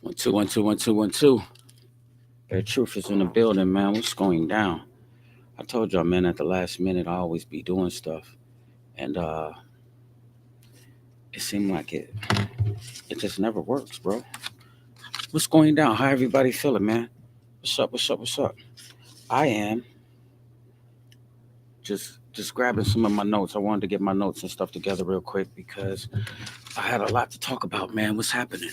One, two, one, two, one, two, one, two. B.A.R.E Truth is in the building, man. What's going down? I told y'all, man, at the last minute, I always be doing stuff. And it seemed like it just never works, bro. What's going down? How everybody feeling, man? What's up? What's up? What's up? I am just grabbing some of my notes. I wanted to get my notes and stuff together real quick because I had a lot to talk about, man. What's happening?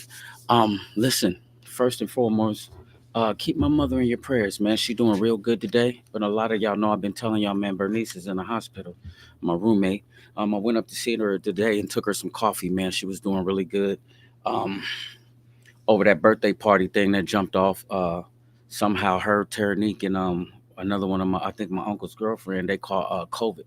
Listen, first and foremost, keep my mother in your prayers, man. She doing real good today. But a lot of y'all know I've been telling y'all, man, Bernice is in the hospital. My roommate. I went up to see her today and took her some coffee, man. She was doing really good. Um, Over that birthday party thing that jumped off. Somehow her, Teranique, and another one of my, I think my uncle's girlfriend, they call COVID.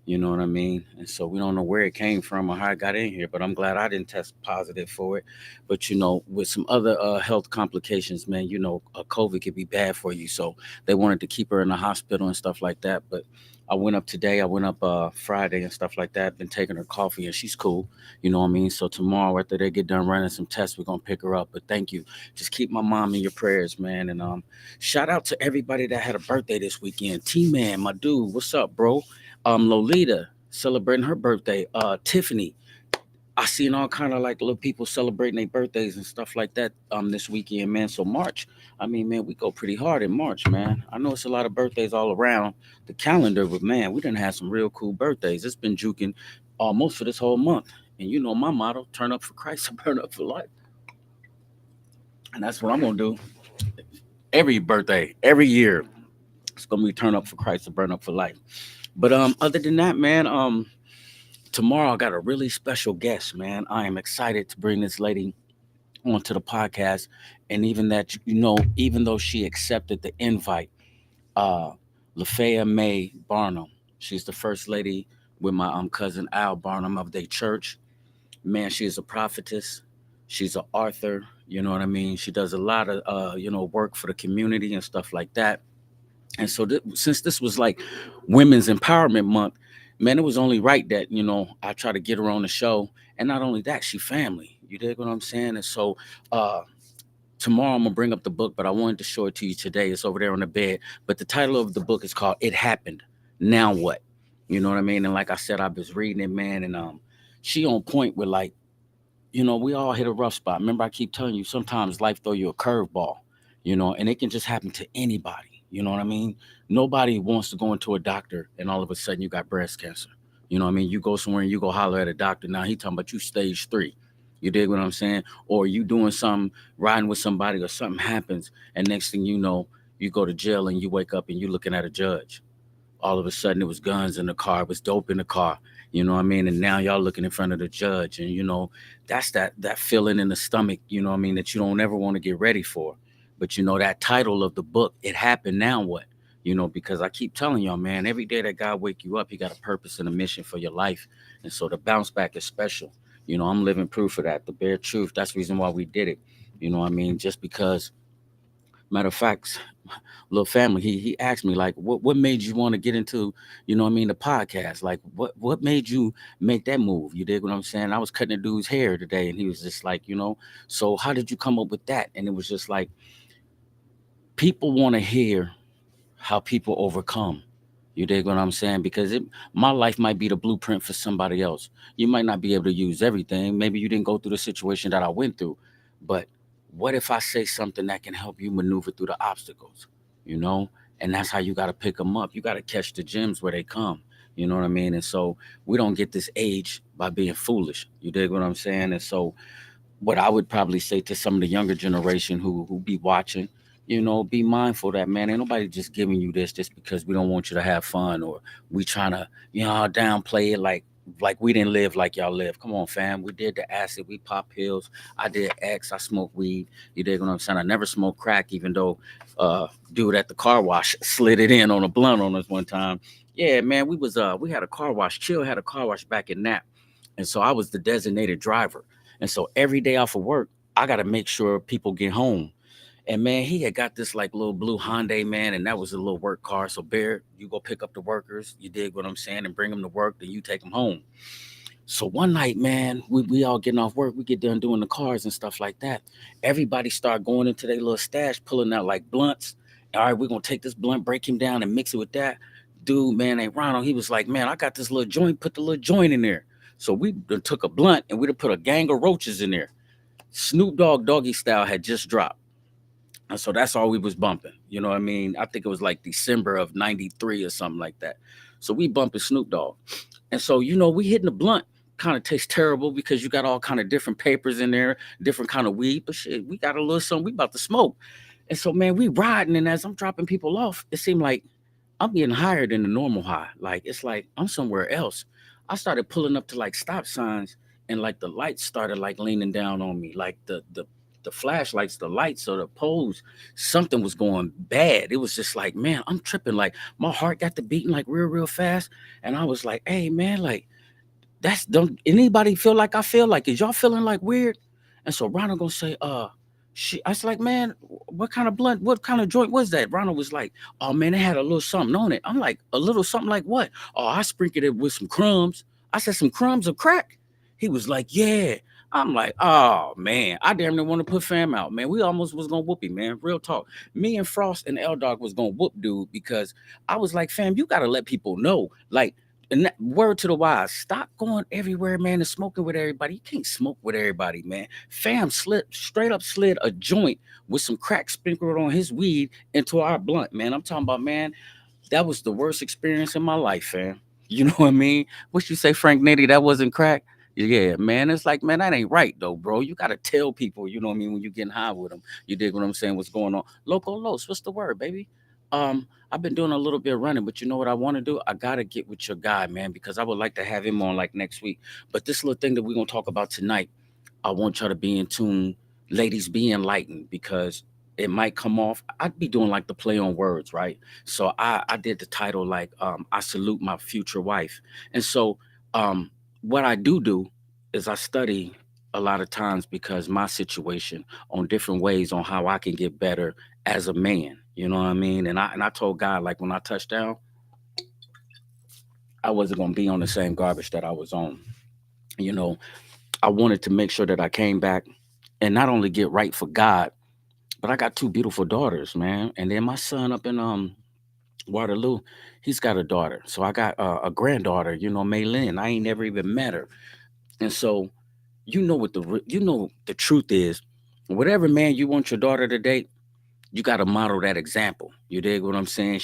You know what I mean? And so we don't know where it came from or how it got in here, but I'm glad I didn't test positive for it. But with some other health complications, man, COVID could be bad for you. So they wanted to keep her in the hospital and stuff like that. But I went up today. I went up Friday and stuff like that. Been taking her coffee and she's cool. You know what I mean? So tomorrow after they get done running some tests, we're gonna pick her up. But thank you. Just keep my mom in your prayers, man. And shout out to everybody that had a birthday this weekend. T Man, my dude, what's up, bro? Lolita celebrating her birthday. Tiffany, I seen all kind of like little people celebrating their birthdays and stuff like that this weekend, man. So March, I mean, man, we go pretty hard in March, man. I know it's a lot of birthdays all around the calendar, but man, we done had some real cool birthdays. It's been juking almost for this whole month. And you know my motto: turn up for Christ and burn up for life. And that's what I'm gonna do every birthday, every year. It's gonna be turn up for Christ and burn up for life. But other than that, man, tomorrow I got a really special guest, man. I am excited to bring this lady onto the podcast. And even that, even though she accepted the invite, uh, Lafayette May Barnum, she's the first lady with my cousin Al Barnum of their church. Man, she is a prophetess. She's an author. You know what I mean? She does a lot of, work for the community and stuff like that. And so, since this was like Women's Empowerment Month, man, it was only right that I try to get her on the show. And not only that, she family. You dig what I'm saying? And so, uh, tomorrow I'm gonna bring up the book, but I wanted to show it to you today. It's over there on the bed. But the title of the book is called "It Happened. Now What?" You know what I mean? And like I said, I was reading it, man, and she on point with like we all hit a rough spot. Remember, I keep telling you, sometimes life throw you a curveball, and it can just happen to anybody. You know what I mean? Nobody wants to go into a doctor and all of a sudden you got breast cancer. You know what I mean? You go somewhere and you go holler at a doctor. Now he talking about you stage 3. You dig what I'm saying? Or you doing something, riding with somebody, or something happens, and next thing you know, you go to jail and you wake up and you looking at a judge. All of a sudden it was guns in the car, it was dope in the car. You know what I mean? And now y'all looking in front of the judge, and that's that feeling in the stomach. You know what I mean? That you don't ever want to get ready for. But that title of the book, "It Happened. Now What?" Because I keep telling y'all, man, every day that God wake you up, He got a purpose and a mission for your life, and so the bounce back is special. I'm living proof of that. The bare truth. That's the reason why we did it. You know what I mean? Just because. Matter of fact, little family, he asked me like, what made you want to get into, the podcast? Like, what made you make that move? You dig what I'm saying? I was cutting a dude's hair today, and he was just like, so how did you come up with that? And it was just like, people want to hear how people overcome. You dig what I'm saying? Because my life might be the blueprint for somebody else. You might not be able to use everything. Maybe you didn't go through the situation that I went through, but what if I say something that can help you maneuver through the obstacles? You know, and that's how you got to pick them up. You got to catch the gems where they come. You know what I mean? And so we don't get this age by being foolish. You dig what I'm saying? And so what I would probably say to some of the younger generation who be watching, be mindful that, man, ain't nobody just giving you this just because we don't want you to have fun, or we trying to downplay it like we didn't live like y'all live. Come on, fam. We did the acid, we pop pills. I did X, I smoked weed. You dig what I'm saying? I never smoked crack, even though dude at the car wash slid it in on a blunt on us one time. Yeah, man, we had a car wash. Chill had a car wash back in Nap. And so I was the designated driver. And so every day off of work, I got to make sure people get home. And man, he had got this like little blue Hyundai, man, and that was a little work car. So Bear, you go pick up the workers, you dig what I'm saying, and bring them to work, then you take them home. So one night, man, we all getting off work. We get done doing the cars and stuff like that. Everybody start going into their little stash, pulling out like blunts. All right, we're gonna take this blunt, break him down, and mix it with that. Dude, man, named Ronald, he was like, man, I got this little joint. Put the little joint in there. So we done took a blunt and we done put a gang of roaches in there. Snoop Dogg Doggy Style had just dropped. And so that's all we was bumping. You know what I mean? I think it was like December of '93 or something like that. So we bumping Snoop Dogg. And so, we hitting the blunt kind of tastes terrible because you got all kind of different papers in there, different kind of weed. But shit, we got a little something we about to smoke. And so, man, we riding, and as I'm dropping people off, it seemed like I'm getting higher than the normal high. Like it's like I'm somewhere else. I started pulling up to like stop signs, and like the lights started like leaning down on me, like the flashlights, the lights, or the poles. Something was going bad. It was just like, man, I'm tripping. Like my heart got to beating like real fast, and I was like, hey, man, like that's don't anybody feel like I feel like is y'all feeling like weird? And so Ronald gonna say, she I was like, man, what kind of blunt, what kind of joint was that? Ronald was like, oh man, it had a little something on it. I'm like, a little something like what? Oh, I sprinkled it with some crumbs. I said, some crumbs of crack. He was like, yeah. I'm like, oh man, I damn near want to put fam out, man. We almost was gonna whoop him, man. Real talk. Me and Frost and L Dog was gonna whoop dude because I was like, fam, you gotta let people know. Like, and that, word to the wise, stop going everywhere, man, and smoking with everybody. You can't smoke with everybody, man. Fam straight up slid a joint with some crack sprinkled on his weed into our blunt, man. I'm talking about, man, that was the worst experience in my life, fam. You know what I mean? What you say, Frank Nitty, that wasn't crack? Yeah, man. It's like, man, that ain't right though, bro. You gotta tell people, you know what I mean, when you getting high with them. You dig what I'm saying? What's going on? Loco Los, what's the word, baby? I've been doing a little bit of running, but you know what I want to do? I gotta get with your guy, man, because I would like to have him on like next week. But this little thing that we're gonna talk about tonight, I want y'all to be in tune. Ladies, be enlightened because it might come off. I'd be doing like the play on words, right? So I did the title like I salute my future wife. And so um what I do is I study a lot of times because my situation on different ways on how I can get better as a man. You know what I mean? And I told God like when I touched down, I wasn't gonna be on the same garbage that I was on. You know, I wanted to make sure that I came back and not only get right for God, but I got two beautiful daughters, man. And then my son up in Waterloo, he's got a daughter. So I got a granddaughter, Maylin. I ain't never even met her. And so you know the truth is, whatever man you want your daughter to date, you got to model that example. You dig what I'm saying?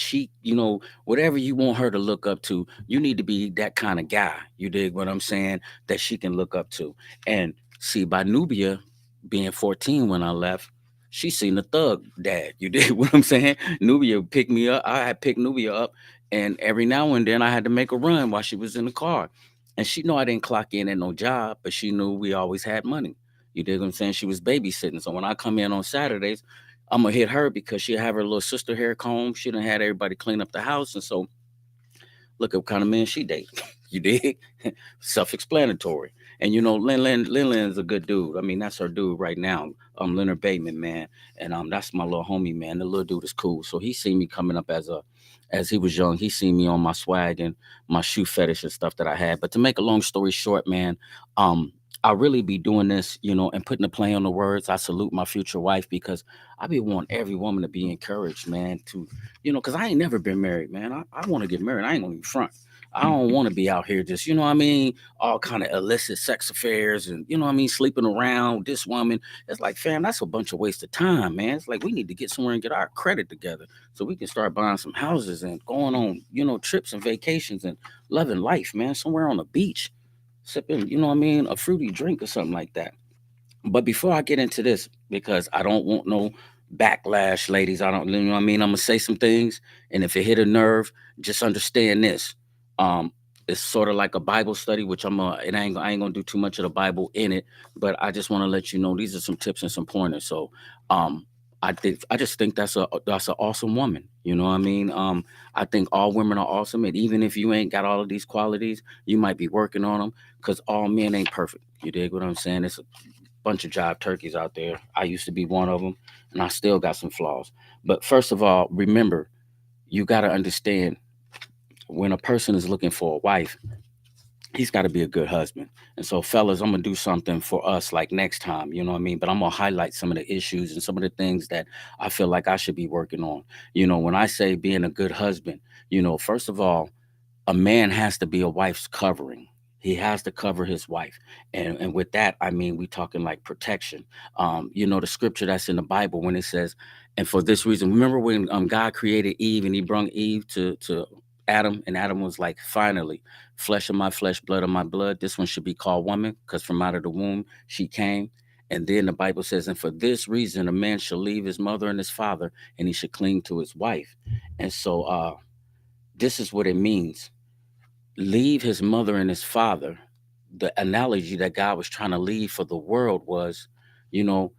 Whatever you want her to look up to, you need to be that kind of guy. You dig what I'm saying? That she can look up to. And see, by Nubia being 14 when I left, she seen the thug dad. You dig what I'm saying? Nubia picked me up. I had picked Nubia up, and every now and then I had to make a run while she was in the car. And she know I didn't clock in at no job, but she knew we always had money. You dig what I'm saying? She was babysitting. So when I come in on Saturdays, I'm gonna hit her because she have her little sister hair comb. She done had everybody clean up the house, and so look at what kind of man she date. You dig? Self-explanatory. And Lin is a good dude. I mean, that's her dude right now. Leonard Bateman, man, and that's my little homie, man. The little dude is cool. So he seen me coming up as he was young. He seen me on my swag and my shoe fetish and stuff that I had. But to make a long story short, man, um, I really be doing this, and putting a play on the words. I salute my future wife because I be want every woman to be encouraged, man, to because I ain't never been married, man. I want to get married. I ain't gonna be front. I don't want to be out here just, what I mean, all kind of illicit sex affairs and what I mean, sleeping around with this woman. It's like, fam, that's a bunch of waste of time, man. It's like we need to get somewhere and get our credit together so we can start buying some houses and going on, trips and vacations and loving life, man. Somewhere on the beach, sipping, what I mean, a fruity drink or something like that. But before I get into this, because I don't want no backlash, ladies, I don't, what I mean, I'm gonna say some things, and if it hit a nerve, just understand this. Um, it's sort of like a Bible study, which I ain't gonna do too much of the Bible in it, but I just want to let you know these are some tips and some pointers. So, um, I just think that's an awesome woman. You know what I mean? I think all women are awesome, and even if you ain't got all of these qualities, you might be working on them because all men ain't perfect. You dig what I'm saying? It's bunch of jive turkeys out there. I used to be one of them, and I still got some flaws. But first of all, remember, you got to understand when a person is looking for a wife, he's got to be a good husband. And so, fellas, I'm gonna do something for us like next time, you know what I mean? But I'm gonna highlight some of the issues and some of the things that I feel like I should be working on. When I say being a good husband, first of all, a man has to be a wife's covering. He has to cover his wife. And with that, I mean, we talking like protection. The scripture that's in the Bible when it says, and for this reason, remember when God created Eve and he brought Eve to Adam, and Adam was like, finally, flesh of my flesh, blood of my blood. This one should be called woman because from out of the womb she came. And then the Bible says, and for this reason, a man shall leave his mother and his father, and he should cling to his wife. And so, this is what it means: leave his mother and his father. The analogy that God was trying to leave for the world was, you know,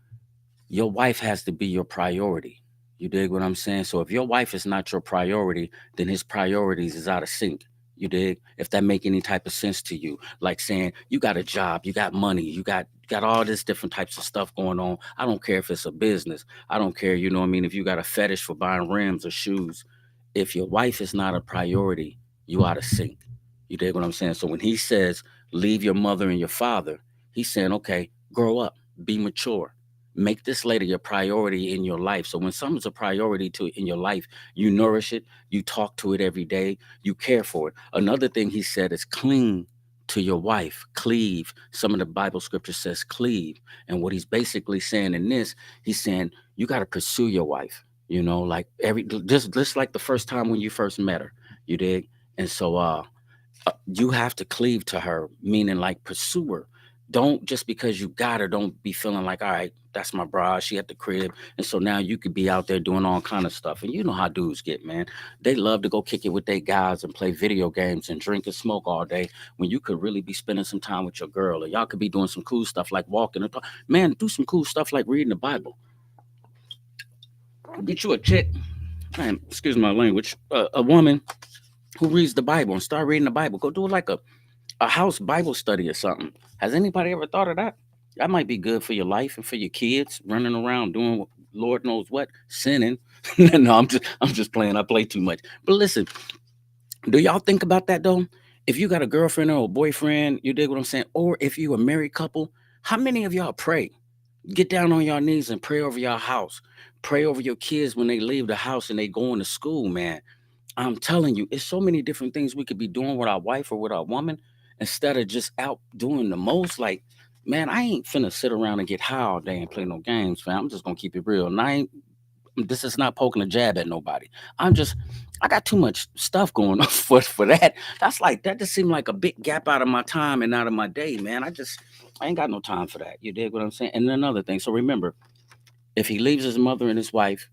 your wife has to be your priority. You dig what I'm saying? So if your wife is not your priority, then his priorities is out of sync. You dig? If that make any type of sense to you, like saying you got a job, you got money, you got all this different types of stuff going on. I don't care if it's a business. I don't care, you know what I mean, if you got a fetish for buying rims or shoes. If your wife is not a priority, you out of sync. You dig what I'm saying? So when he says leave your mother and your father, he's saying, okay, grow up, be mature, make this lady your priority in your life. So when something's a priority to in your life, you nourish it, you talk to it every day, you care for it. Another thing he said is cling to your wife, cleave. Some of the Bible scripture says cleave. And what he's basically saying in this, he's saying you got to pursue your wife, like just like the first time when you first met her, you dig? And so you have to cleave to her, meaning like pursue her. Don't just because you got her, don't be feeling like, all right, that's my bra, she at the crib. And so now you could be out there doing all kind of stuff. And you know how dudes get, man. They love to go kick it with their guys and play video games and drink and smoke all day when you could really be spending some time with your girl. Or y'all could be doing some cool stuff like walking. Man, do some cool stuff like reading the Bible. Get you a chick, man, excuse my language, a woman who reads the Bible and start reading the Bible. Go do like a house Bible study or something. Has anybody ever thought of that? That might be good for your life and for your kids running around doing Lord knows what, sinning. No, I'm just playing. I play too much. But listen, do y'all think about that though? If you got a girlfriend or a boyfriend, you dig what I'm saying? Or if you a married couple, how many of y'all pray? Get down on your knees and pray over your house. Pray over your kids when they leave the house and they going to school, man. I'm telling you, it's so many different things we could be doing with our wife or with our woman instead of just out doing the most. Like, man, I ain't finna sit around and get high all day and play no games, fam. I'm just gonna keep it real. And this is not poking a jab at nobody. I got too much stuff going on for that. That just seemed like a big gap out of my time and out of my day, man. I ain't got no time for that. You dig what I'm saying? And another thing. So remember, if he leaves his mother and his wife,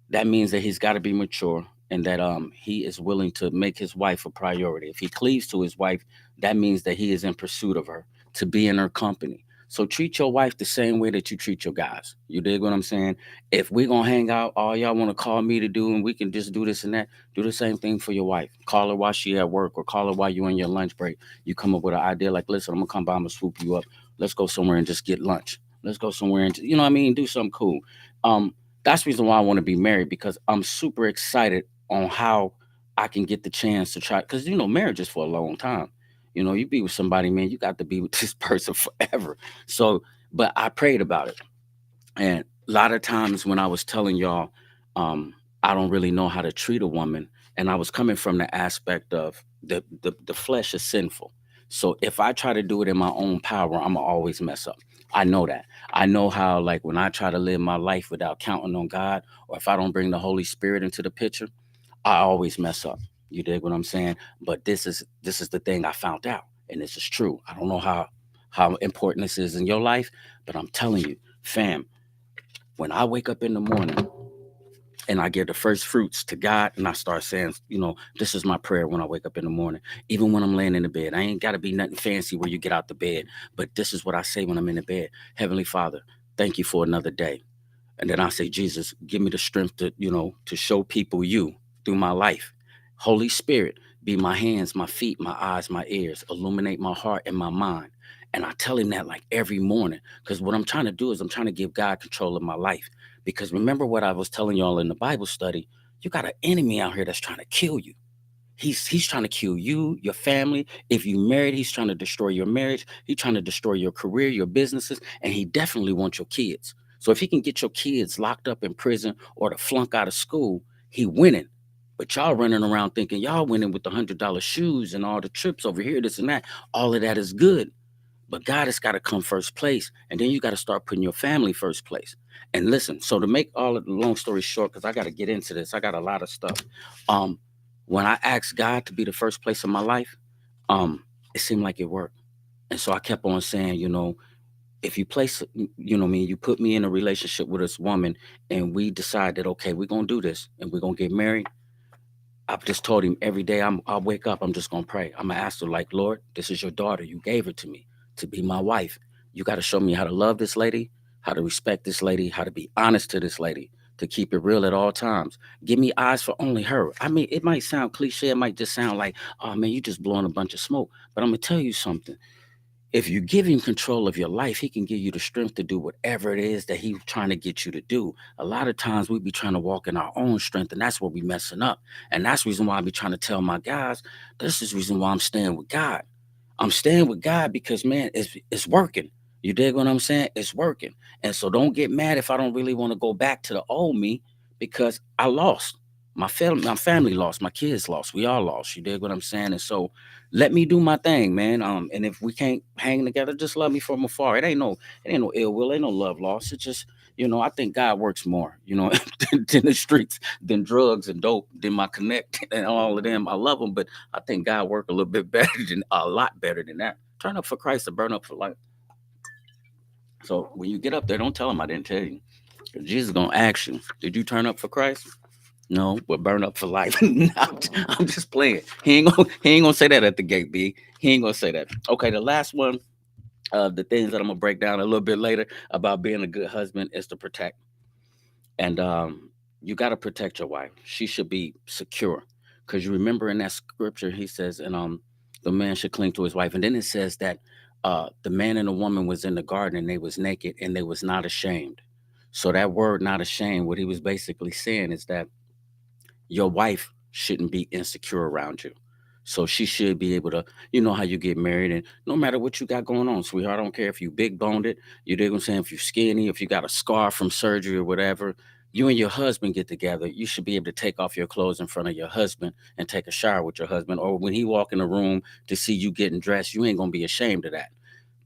that means that he's got to be mature and that he is willing to make his wife a priority. If he cleaves to his wife, that means that he is in pursuit of her, to be in her company. So treat your wife the same way that you treat your guys. You dig what I'm saying? If we're gonna hang out, all y'all want to call me to do, and we can just do this and that, do the same thing for your wife. Call her while she at work or call her while you on your lunch break. You come up with an idea like, listen, I'm gonna come by, I'm gonna swoop you up. Let's go somewhere and just get lunch. Let's go somewhere and you know what I mean, do something cool. Um, that's the reason why I want to be married because I'm super excited on how I can get the chance to try. Because marriage is for a long time. You be with somebody, man. You got to be with this person forever. So, but I prayed about it, and a lot of times when I was telling y'all, I don't really know how to treat a woman, and I was coming from the aspect of the flesh is sinful. So if I try to do it in my own power, I'm gonna always mess up. I know that. I know how, like, when I try to live my life without counting on God, or if I don't bring the Holy Spirit into the picture, I always mess up. You dig what I'm saying? But this is the thing I found out, and this is true. I don't know how important this is in your life, but I'm telling you, fam, when I wake up in the morning and I give the first fruits to God and I start saying, this is my prayer when I wake up in the morning, even when I'm laying in the bed. I ain't got to be nothing fancy where you get out the bed, but this is what I say when I'm in the bed. Heavenly Father, thank you for another day. And then I say, Jesus, give me the strength to show people you through my life. Holy Spirit, be my hands, my feet, my eyes, my ears, illuminate my heart and my mind. And I tell him that like every morning, because what I'm trying to do is I'm trying to give God control of my life. Because remember what I was telling y'all in the Bible study, you got an enemy out here that's trying to kill you. He's trying to kill you, your family. If you married, he's trying to destroy your marriage. He's trying to destroy your career, your businesses, and he definitely wants your kids. So if he can get your kids locked up in prison or to flunk out of school, he winning. But y'all running around thinking y'all winning with the $100 shoes and all the trips over here, this and that. All of that is good. But God has got to come first place. And then you got to start putting your family first place. And listen, so to make all of the long story short, because I got to get into this, I got a lot of stuff. Um, when I asked God to be the first place in my life, it seemed like it worked. And so I kept on saying, if you place, me, you put me in a relationship with this woman and we decide that, okay, we're going to do this and we're going to get married. I've just told him every day I'll wake up, I'm just gonna pray. I'm gonna ask her, like, Lord, this is your daughter. You gave her to me to be my wife. You gotta show me how to love this lady, how to respect this lady, how to be honest to this lady, to keep it real at all times. Give me eyes for only her. I mean, it might sound cliche, it might just sound like, oh man, you just blowing a bunch of smoke. But I'm gonna tell you something. If you give him control of your life, he can give you the strength to do whatever it is that he's trying to get you to do. A lot of times we be trying to walk in our own strength, and that's where we messing up. And that's the reason why I be trying to tell my guys, this is the reason why I'm staying with God. I'm staying with God because man, it's working. You dig what I'm saying? It's working. And so don't get mad if I don't really want to go back to the old me because I lost. My family lost, my kids lost, we all lost. You dig what I'm saying? And so let me do my thing, man. And if we can't hang together, just love me from afar. It ain't no ill will, ain't no love lost. It's just, I think God works more, than the streets, than drugs and dope, than my connect and all of them. I love them, but I think God work a little bit better than a lot better than that. Turn up for Christ or burn up for life. So when you get up there, don't tell him I didn't tell you. 'Cause Jesus gonna ask you, did you turn up for Christ? No, but burn up for life. No, I'm just playing. He ain't gonna say that at the gate, B. He ain't gonna say that. Okay, the last one of the things that I'm gonna break down a little bit later about being a good husband is to protect. And you got to protect your wife. She should be secure. Because you remember in that scripture, he says, and the man should cling to his wife. And then it says that the man and the woman was in the garden and they was naked and they was not ashamed. So that word not ashamed, what he was basically saying is that your wife shouldn't be insecure around you. So she should be able to, you know how you get married, and no matter what you got going on, sweetheart, I don't care if you big boned it, you dig what I'm saying, if you're skinny, if you got a scar from surgery or whatever, you and your husband get together, you should be able to take off your clothes in front of your husband and take a shower with your husband. Or when he walk in the room to see you getting dressed, you ain't gonna be ashamed of that.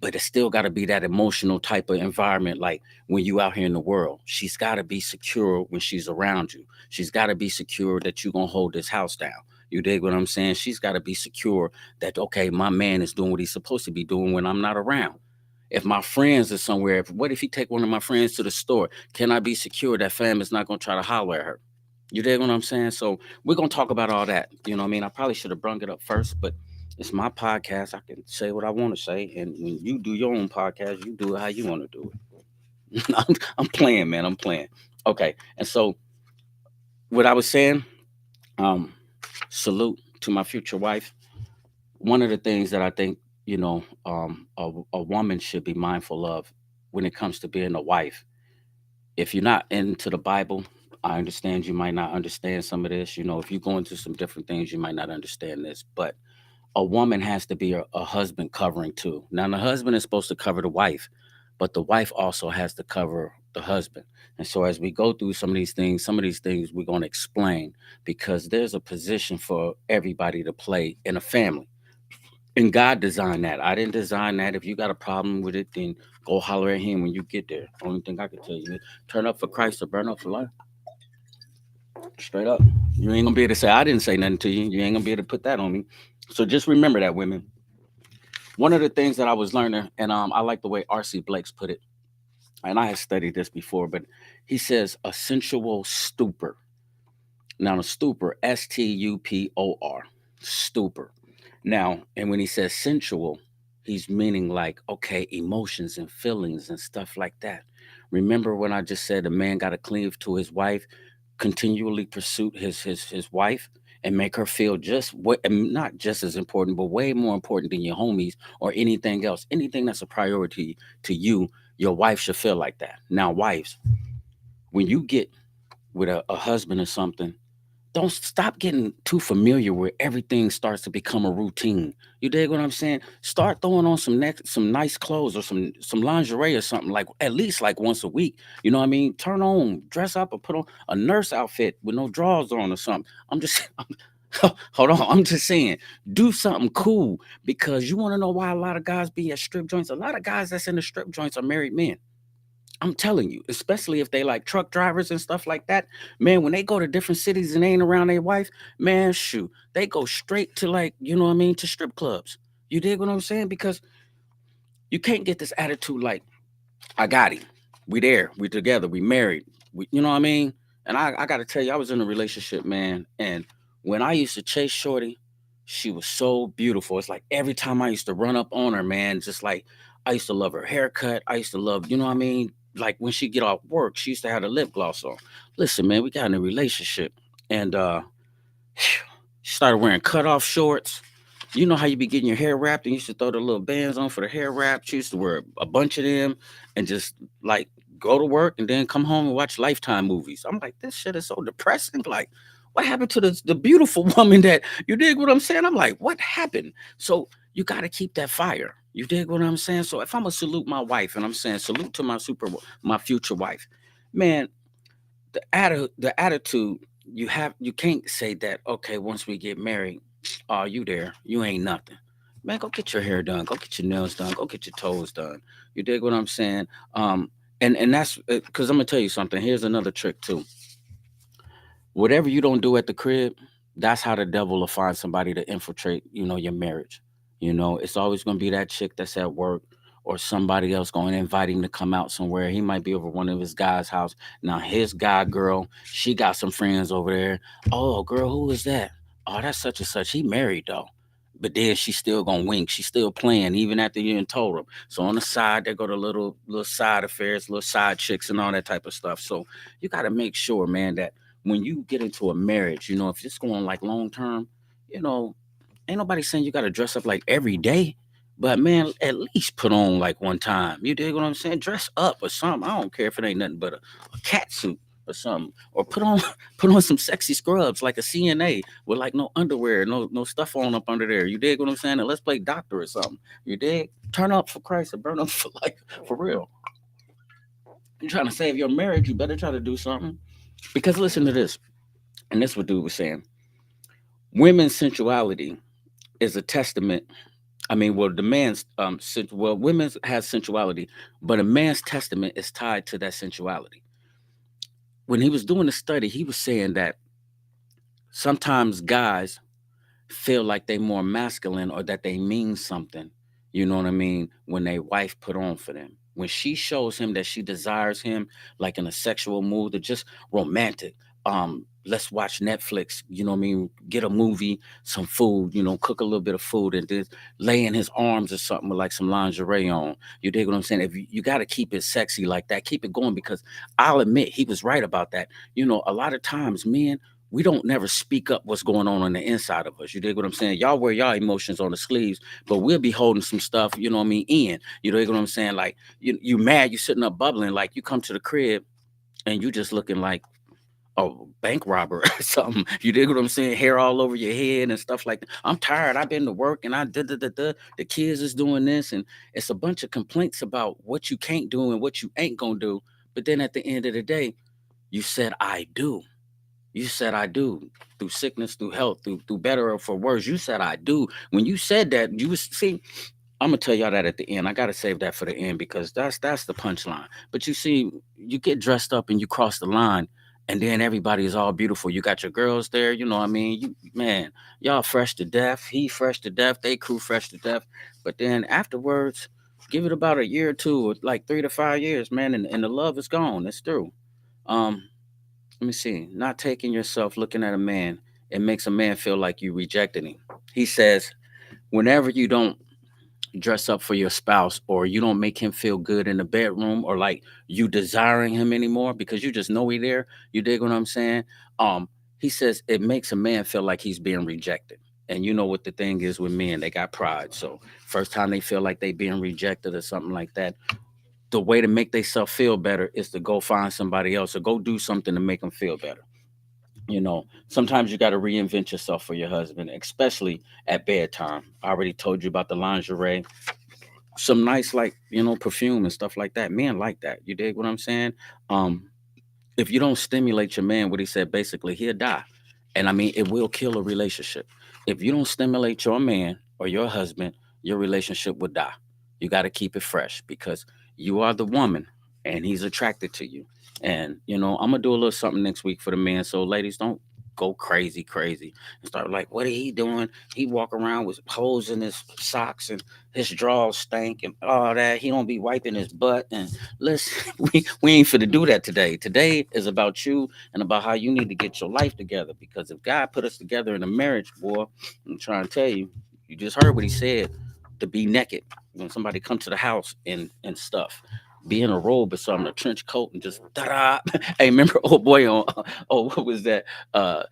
But it's still got to be that emotional type of environment, like when you out here in the world. She's got to be secure when she's around you. She's got to be secure that you're gonna hold this house down. You dig what I'm saying? She's got to be secure that, okay, my man is doing what he's supposed to be doing when I'm not around. If my friends are somewhere, what if he take one of my friends to the store? Can I be secure that fam is not gonna try to holler at her? You dig what I'm saying? So we're gonna talk about all that. You know what I mean? I probably should have brung it up first, but it's my podcast. I can say what I want to say. And when you do your own podcast, you do it how you want to do it. I'm playing, man. I'm playing. Okay. And so what I was saying, um, salute to my future wife. One of the things that I think, a woman should be mindful of when it comes to being a wife. If you're not into the Bible, I understand you might not understand some of this. If you go into some different things, you might not understand this. But a woman has to be a husband covering too. Now, the husband is supposed to cover the wife, but the wife also has to cover the husband. And so, as we go through some of these things we're going to explain because there's a position for everybody to play in a family. And God designed that. I didn't design that. If you got a problem with it, then go holler at him when you get there. Only thing I can tell you is turn up for Christ or burn up for life. Straight up. You ain't gonna be able to say I didn't say nothing to you. You ain't gonna be able to put that on me. So just remember that, women. One of the things that I was learning, and I like the way R.C. Blake's put it, and I had studied this before, but he says a sensual stupor. Now, the stupor, Stupor, stupor. Now, and when he says sensual, he's meaning like, okay, emotions and feelings and stuff like that. Remember when I just said a man got to cleave to his wife, continually pursue his wife and make her feel just what, and not just as important, but way more important than your homies or anything else. Anything that's a priority to you, your wife should feel like that. Now, wives, when you get with a husband or something, Don't stop getting too familiar where everything starts to become a routine. You dig what I'm saying? Start throwing on some nice clothes or some lingerie or something like at least like once a week. You know what I mean? Turn on, dress up, or put on a nurse outfit with no drawers on or something. I'm just hold on. I'm just saying, do something cool because you want to know why a lot of guys be at strip joints. A lot of guys that's in the strip joints are married men. I'm telling you, especially if they like truck drivers and stuff like that, man, when they go to different cities and they ain't around their wife, man, shoot, they go straight to like, you know what I mean, to strip clubs. You dig what I'm saying? Because you can't get this attitude like, I got him. We there. We together. We married. You know what I mean? And I got to tell you, I was in a relationship, man. And when I used to chase Shorty, she was so beautiful. It's like every time I used to run up on her, man, just like I used to love her haircut. I used to love, you know what I mean? Like when she get off work, she used to have the lip gloss on. Listen, man, we got in a relationship. And she started wearing cutoff shorts. You know how you be getting your hair wrapped and you used to throw the little bands on for the hair wrap. She used to wear a bunch of them and just like go to work and then come home and watch Lifetime movies. I'm like, this shit is so depressing. Like, what happened to the beautiful woman that you dig what I'm saying? I'm like, what happened? So you got to keep that fire. You dig what I'm saying? So if I'm gonna salute my wife and I'm saying salute to my future wife, man, the attitude you can't say that okay once we get married, oh you there, you ain't nothing. Man, go get your hair done, go get your nails done, go get your toes done. You dig what I'm saying? And that's because I'm gonna tell you something. Here's another trick too. Whatever you don't do at the crib, that's how the devil will find somebody to infiltrate, your marriage. It's always going to be that chick that's at work or somebody else going to invite him to come out somewhere. He might be over one of his guys' house. Now his guy girl, she got some friends over there. Oh, girl, who is that? Oh, that's such and such. He married though. But then she's still gonna wink. She's still playing, even after you done told him. So on the side, they go to little side affairs, little side chicks, and all that type of stuff. So you got to make sure, man, that when you get into a marriage, if it's going like long term, you know, ain't nobody saying you got to dress up like every day, but man, at least put on like one time. You dig what I'm saying? Dress up or something. I don't care if it ain't nothing but a cat suit or something, or put on put on some sexy scrubs like a CNA with like no underwear, no stuff on up under there. You dig what I'm saying? And let's play doctor or something. You dig? Turn up for Christ or burn up for like for real. You're trying to save your marriage, you better try to do something. Because listen to this, and this what dude was saying. Women's sensuality is a testament. I mean, well, the man's women's has sensuality, but a man's testament is tied to that sensuality. When he was doing the study, he was saying that sometimes guys feel like they more masculine or that they mean something. You know what I mean? When they wife put on for them. When she shows him that she desires him like in a sexual mood or just romantic. Let's watch Netflix, you know what I mean? Get a movie, some food, cook a little bit of food and then lay in his arms or something with like some lingerie on. You dig what I'm saying? If you got to keep it sexy like that, keep it going because I'll admit he was right about that. A lot of times men we don't never speak up what's going on the inside of us. You dig what I'm saying? Y'all wear y'all emotions on the sleeves, but we'll be holding some stuff, you know what I mean, in. You dig what I'm saying? Like you mad, you sitting up bubbling, like you come to the crib and you just looking like a bank robber or something. You dig what I'm saying? Hair all over your head and stuff like that. I'm tired. I've been to work and I did the kids is doing this and it's a bunch of complaints about what you can't do and what you ain't gonna do. But then at the end of the day, you said I do. You said I do through sickness, through health, through better or for worse. You said I do. When you said that, you was see. I'm gonna tell y'all that at the end. I gotta save that for the end because that's the punchline. But you see, you get dressed up and you cross the line, and then everybody is all beautiful. You got your girls there. You know what I mean? You man, y'all fresh to death. He fresh to death. They crew fresh to death. But then afterwards, give it about a year or two, or like 3 to 5 years, man, and the love is gone. It's through. Um, Let me see. Not taking yourself, looking at a man, it makes a man feel like you rejected him. He says, whenever you don't dress up for your spouse or you don't make him feel good in the bedroom or like you desiring him anymore because you just know he there, you dig what I'm saying? Um, he says it makes a man feel like he's being rejected. And you know what the thing is with men, they got pride. So first time they feel like they being rejected or something like that, the way to make themselves feel better is to go find somebody else or go do something to make them feel better. Sometimes you got to reinvent yourself for your husband, especially at bedtime. I already told you about the lingerie, some nice, like, perfume and stuff like that. Men like that. You dig what I'm saying? Um, if you don't stimulate your man, what he said, basically, he'll die. And I mean, it will kill a relationship. If you don't stimulate your man or your husband, your relationship will die. You got to keep it fresh because you are the woman and he's attracted to you. And, I'm going to do a little something next week for the men. So, ladies, don't go crazy, crazy and start like, what are he doing? He walk around with holes in his socks and his drawers stink and all that. He don't be wiping his butt. And listen, we ain't finna do that today. Today is about you and about how you need to get your life together. Because if God put us together in a marriage, boy, I'm trying to tell you, you just heard what he said, to be naked when somebody come to the house and stuff. Be in a robe or something, a trench coat, and just da da. Hey, remember old boy on what was that? Uh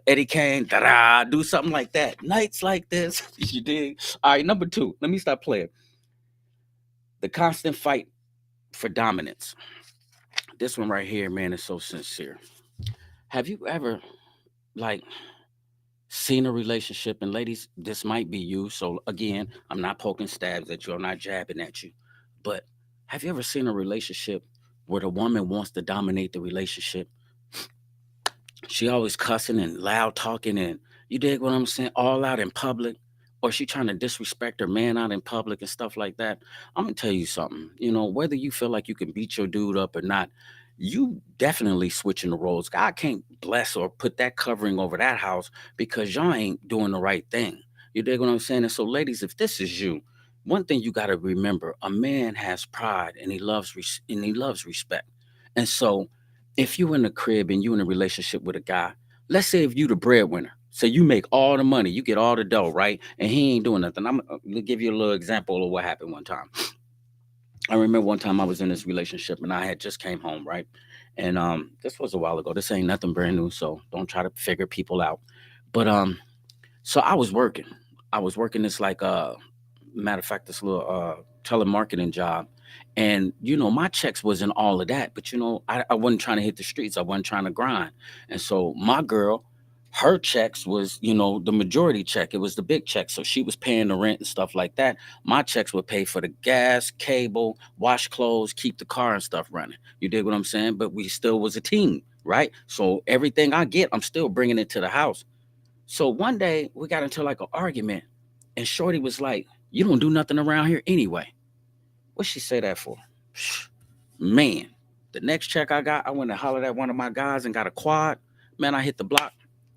Eddie Kane, da da, do something like that. Nights like this, you dig? All right, number two. Let me stop playing. The constant fight for dominance. This one right here, man, is so sincere. Have you ever, like, seen a relationship, and ladies, this might be you. So again, I'm not poking stabs at you. I'm not jabbing at you. But have you ever seen a relationship where the woman wants to dominate the relationship? She always cussing and loud talking, and you dig what I'm saying, all out in public, or she trying to disrespect her man out in public and stuff like that. I'm gonna tell you something. Whether you feel like you can beat your dude up or not, you definitely switching the roles. God can't bless or put that covering over that house because y'all ain't doing the right thing. You dig what I'm saying? And so, ladies, if this is you, one thing you got to remember: a man has pride and he loves respect. And so, if you in the crib and you in a relationship with a guy, let's say if you the breadwinner, so you make all the money, you get all the dough, right? And he ain't doing nothing. I'm gonna give you a little example of what happened one time. I remember one time I was in this relationship and I had just came home, right? And this was a while ago. This ain't nothing brand new, so don't try to figure people out. But so I was working. I was working this, like, matter of fact, this little telemarketing job. And my checks wasn't all of that, but I wasn't trying to hit the streets. I wasn't trying to grind. And so my girl, her checks was, the majority check. It was the big check. So she was paying the rent and stuff like that. My checks would pay for the gas, cable, wash clothes, keep the car and stuff running. You dig what I'm saying? But we still was a team, right? So everything I get, I'm still bringing it to the house. So one day we got into like an argument, and Shorty was like, "You don't do nothing around here anyway." What she say that for? Man, the next check I got, I went and hollered at one of my guys and got a quad. Man, I hit the block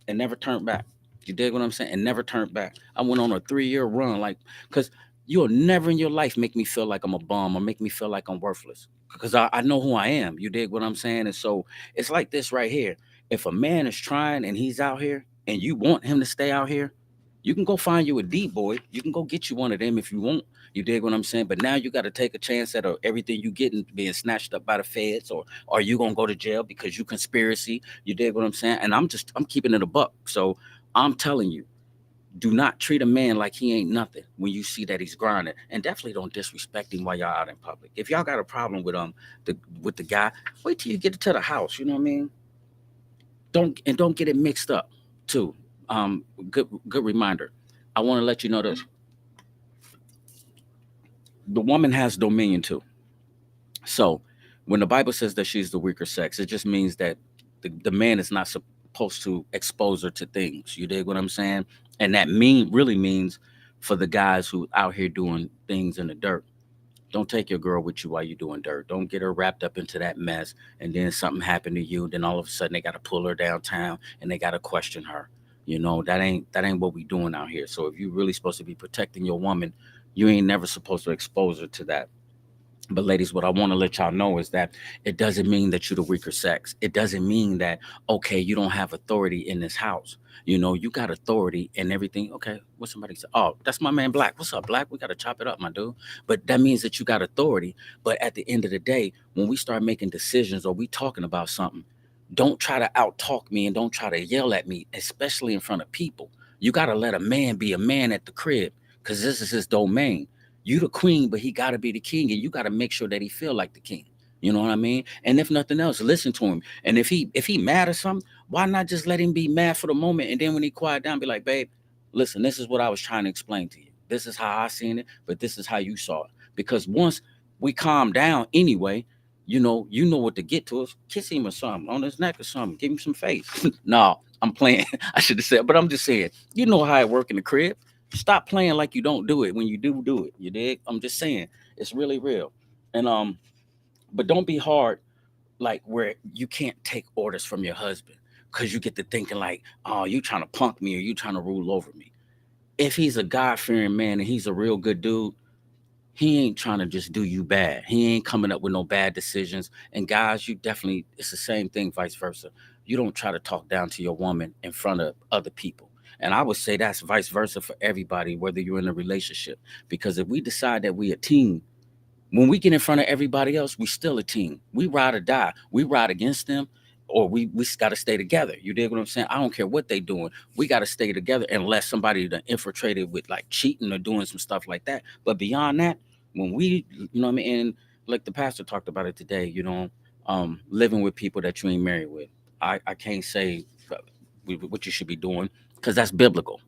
and never turned back. You dig what I'm saying? And never turned back. I went on a 3-year run, like, because you'll never in your life make me feel like I'm a bum or make me feel like I'm worthless. Because I know who I am. You dig what I'm saying? And so it's like this right here. If a man is trying and he's out here and you want him to stay out here, you can go find you a D boy. You can go get you one of them if you want. You dig what I'm saying? But now you got to take a chance at everything you getting being snatched up by the feds, or are you gonna go to jail because you conspiracy? You dig what I'm saying? And I'm keeping it a buck. So I'm telling you, do not treat a man like he ain't nothing when you see that he's grinding, and definitely don't disrespect him while y'all out in public. If y'all got a problem with the guy, wait till you get to the house. You know what I mean? Don't get it mixed up too. Good reminder. I want to let you know this: the woman has dominion too. So when the Bible says that she's the weaker sex, it just means that the man is not supposed to expose her to things. You dig what I'm saying? And that really means for the guys who out here doing things in the dirt. Don't take your girl with you while you're doing dirt. Don't get her wrapped up into that mess, and then something happened to you. Then all of a sudden they got to pull her downtown and they got to question her. That ain't what we doing out here. So if you really supposed to be protecting your woman, you ain't never supposed to expose her to that. But ladies, what I want to let y'all know is that it doesn't mean that you're the weaker sex. It doesn't mean that, okay, you don't have authority in this house. You got authority and everything. Okay, what somebody said? Oh, that's my man Black. What's up, Black? We gotta chop it up, my dude. But that means that you got authority. But at the end of the day, when we start making decisions or we talking about something, don't try to out talk me and don't try to yell at me, especially in front of people. You gotta let a man be a man at the crib, because this is his domain. You the queen, but he gotta be the king, and you gotta make sure that he feel like the king. You know what I mean? And if nothing else, listen to him. And if he mad or something, why not just let him be mad for the moment, and then when he quiet down, be like, babe, listen, this is what I was trying to explain to you. This is how I seen it, but this is how you saw it. Because once we calm down anyway, you know what to get to us. Kiss him or something on his neck or something. Give him some face. No, I'm playing. I should have said, but I'm just saying, you know how it work in the crib. Stop playing like you don't do it when you do it. You dig? I'm just saying, it's really real. And but don't be hard, like where you can't take orders from your husband because you get to thinking like, oh, you trying to punk me or you trying to rule over me. If he's a God fearing man and he's a real good dude, he ain't trying to just do you bad. He ain't coming up with no bad decisions. And guys, you definitely, it's the same thing, vice versa. You don't try to talk down to your woman in front of other people. And I would say that's vice versa for everybody, whether you're in a relationship. Because if we decide that we a team, when we get in front of everybody else, we still a team. We ride or die. We ride against them, or we got to stay together. You dig what I'm saying? I don't care what they doing. We got to stay together unless somebody done infiltrated with like cheating or doing some stuff like that. But beyond that, when what I mean, and like the pastor talked about it today, living with people that you ain't married with. I can't say what you should be doing because that's biblical.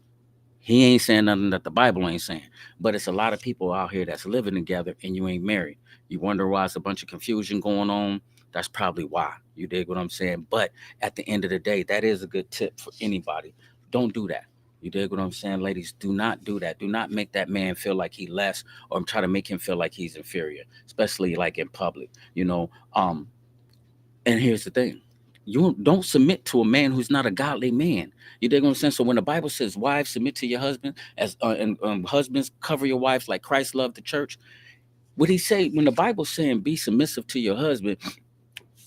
He ain't saying nothing that the Bible ain't saying. But it's a lot of people out here that's living together and you ain't married. You wonder why it's a bunch of confusion going on. That's probably why. You dig what I'm saying? But at the end of the day, that is a good tip for anybody. Don't do that. You dig what I'm saying, ladies? Do not do that. Do not make that man feel like he less or try to make him feel like he's inferior, especially like in public. And here's the thing. You don't submit to a man who's not a godly man. You dig what I'm saying? So when the Bible says, "Wives, submit to your husband," and husbands, cover your wives like Christ loved the church. What he say when the Bible's saying, "Be submissive to your husband,"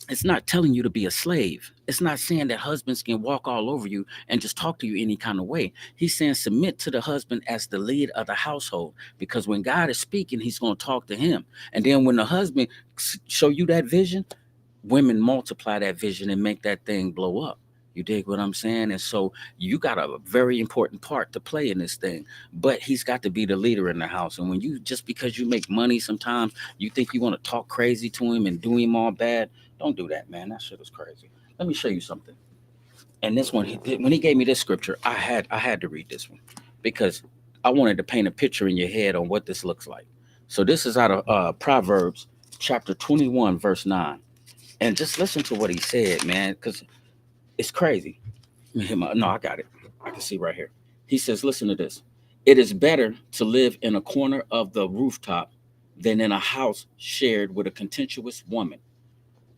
it's not telling you to be a slave. It's not saying that husbands can walk all over you and just talk to you any kind of way. He's saying submit to the husband as the lead of the household, because when God is speaking, he's going to talk to him. And then when the husband show you that vision, women multiply that vision and make that thing blow up. You dig what I'm saying? And so you got a very important part to play in this thing. But he's got to be the leader in the house. And when you just because you make money sometimes you think you want to talk crazy to him and do him all bad, don't do that, man. That shit is crazy. Let me show you something. And this one, when he gave me this scripture, I had to read this one because I wanted to paint a picture in your head on what this looks like. So this is out of Proverbs chapter 21, verse 9. And just listen to what he said, man, because it's crazy. No, I got it. I can see right here. He says, listen to this. It is better to live in a corner of the rooftop than in a house shared with a contentious woman.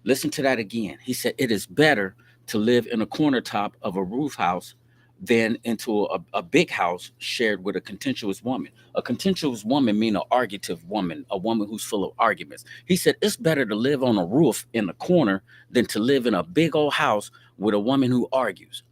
Listen to that again. He said, it is better to live in a corner top of a roof house than into a big house shared with a contentious woman. A contentious woman mean an argumentative woman, a woman who's full of arguments. He said, it's better to live on a roof in the corner than to live in a big old house with a woman who argues.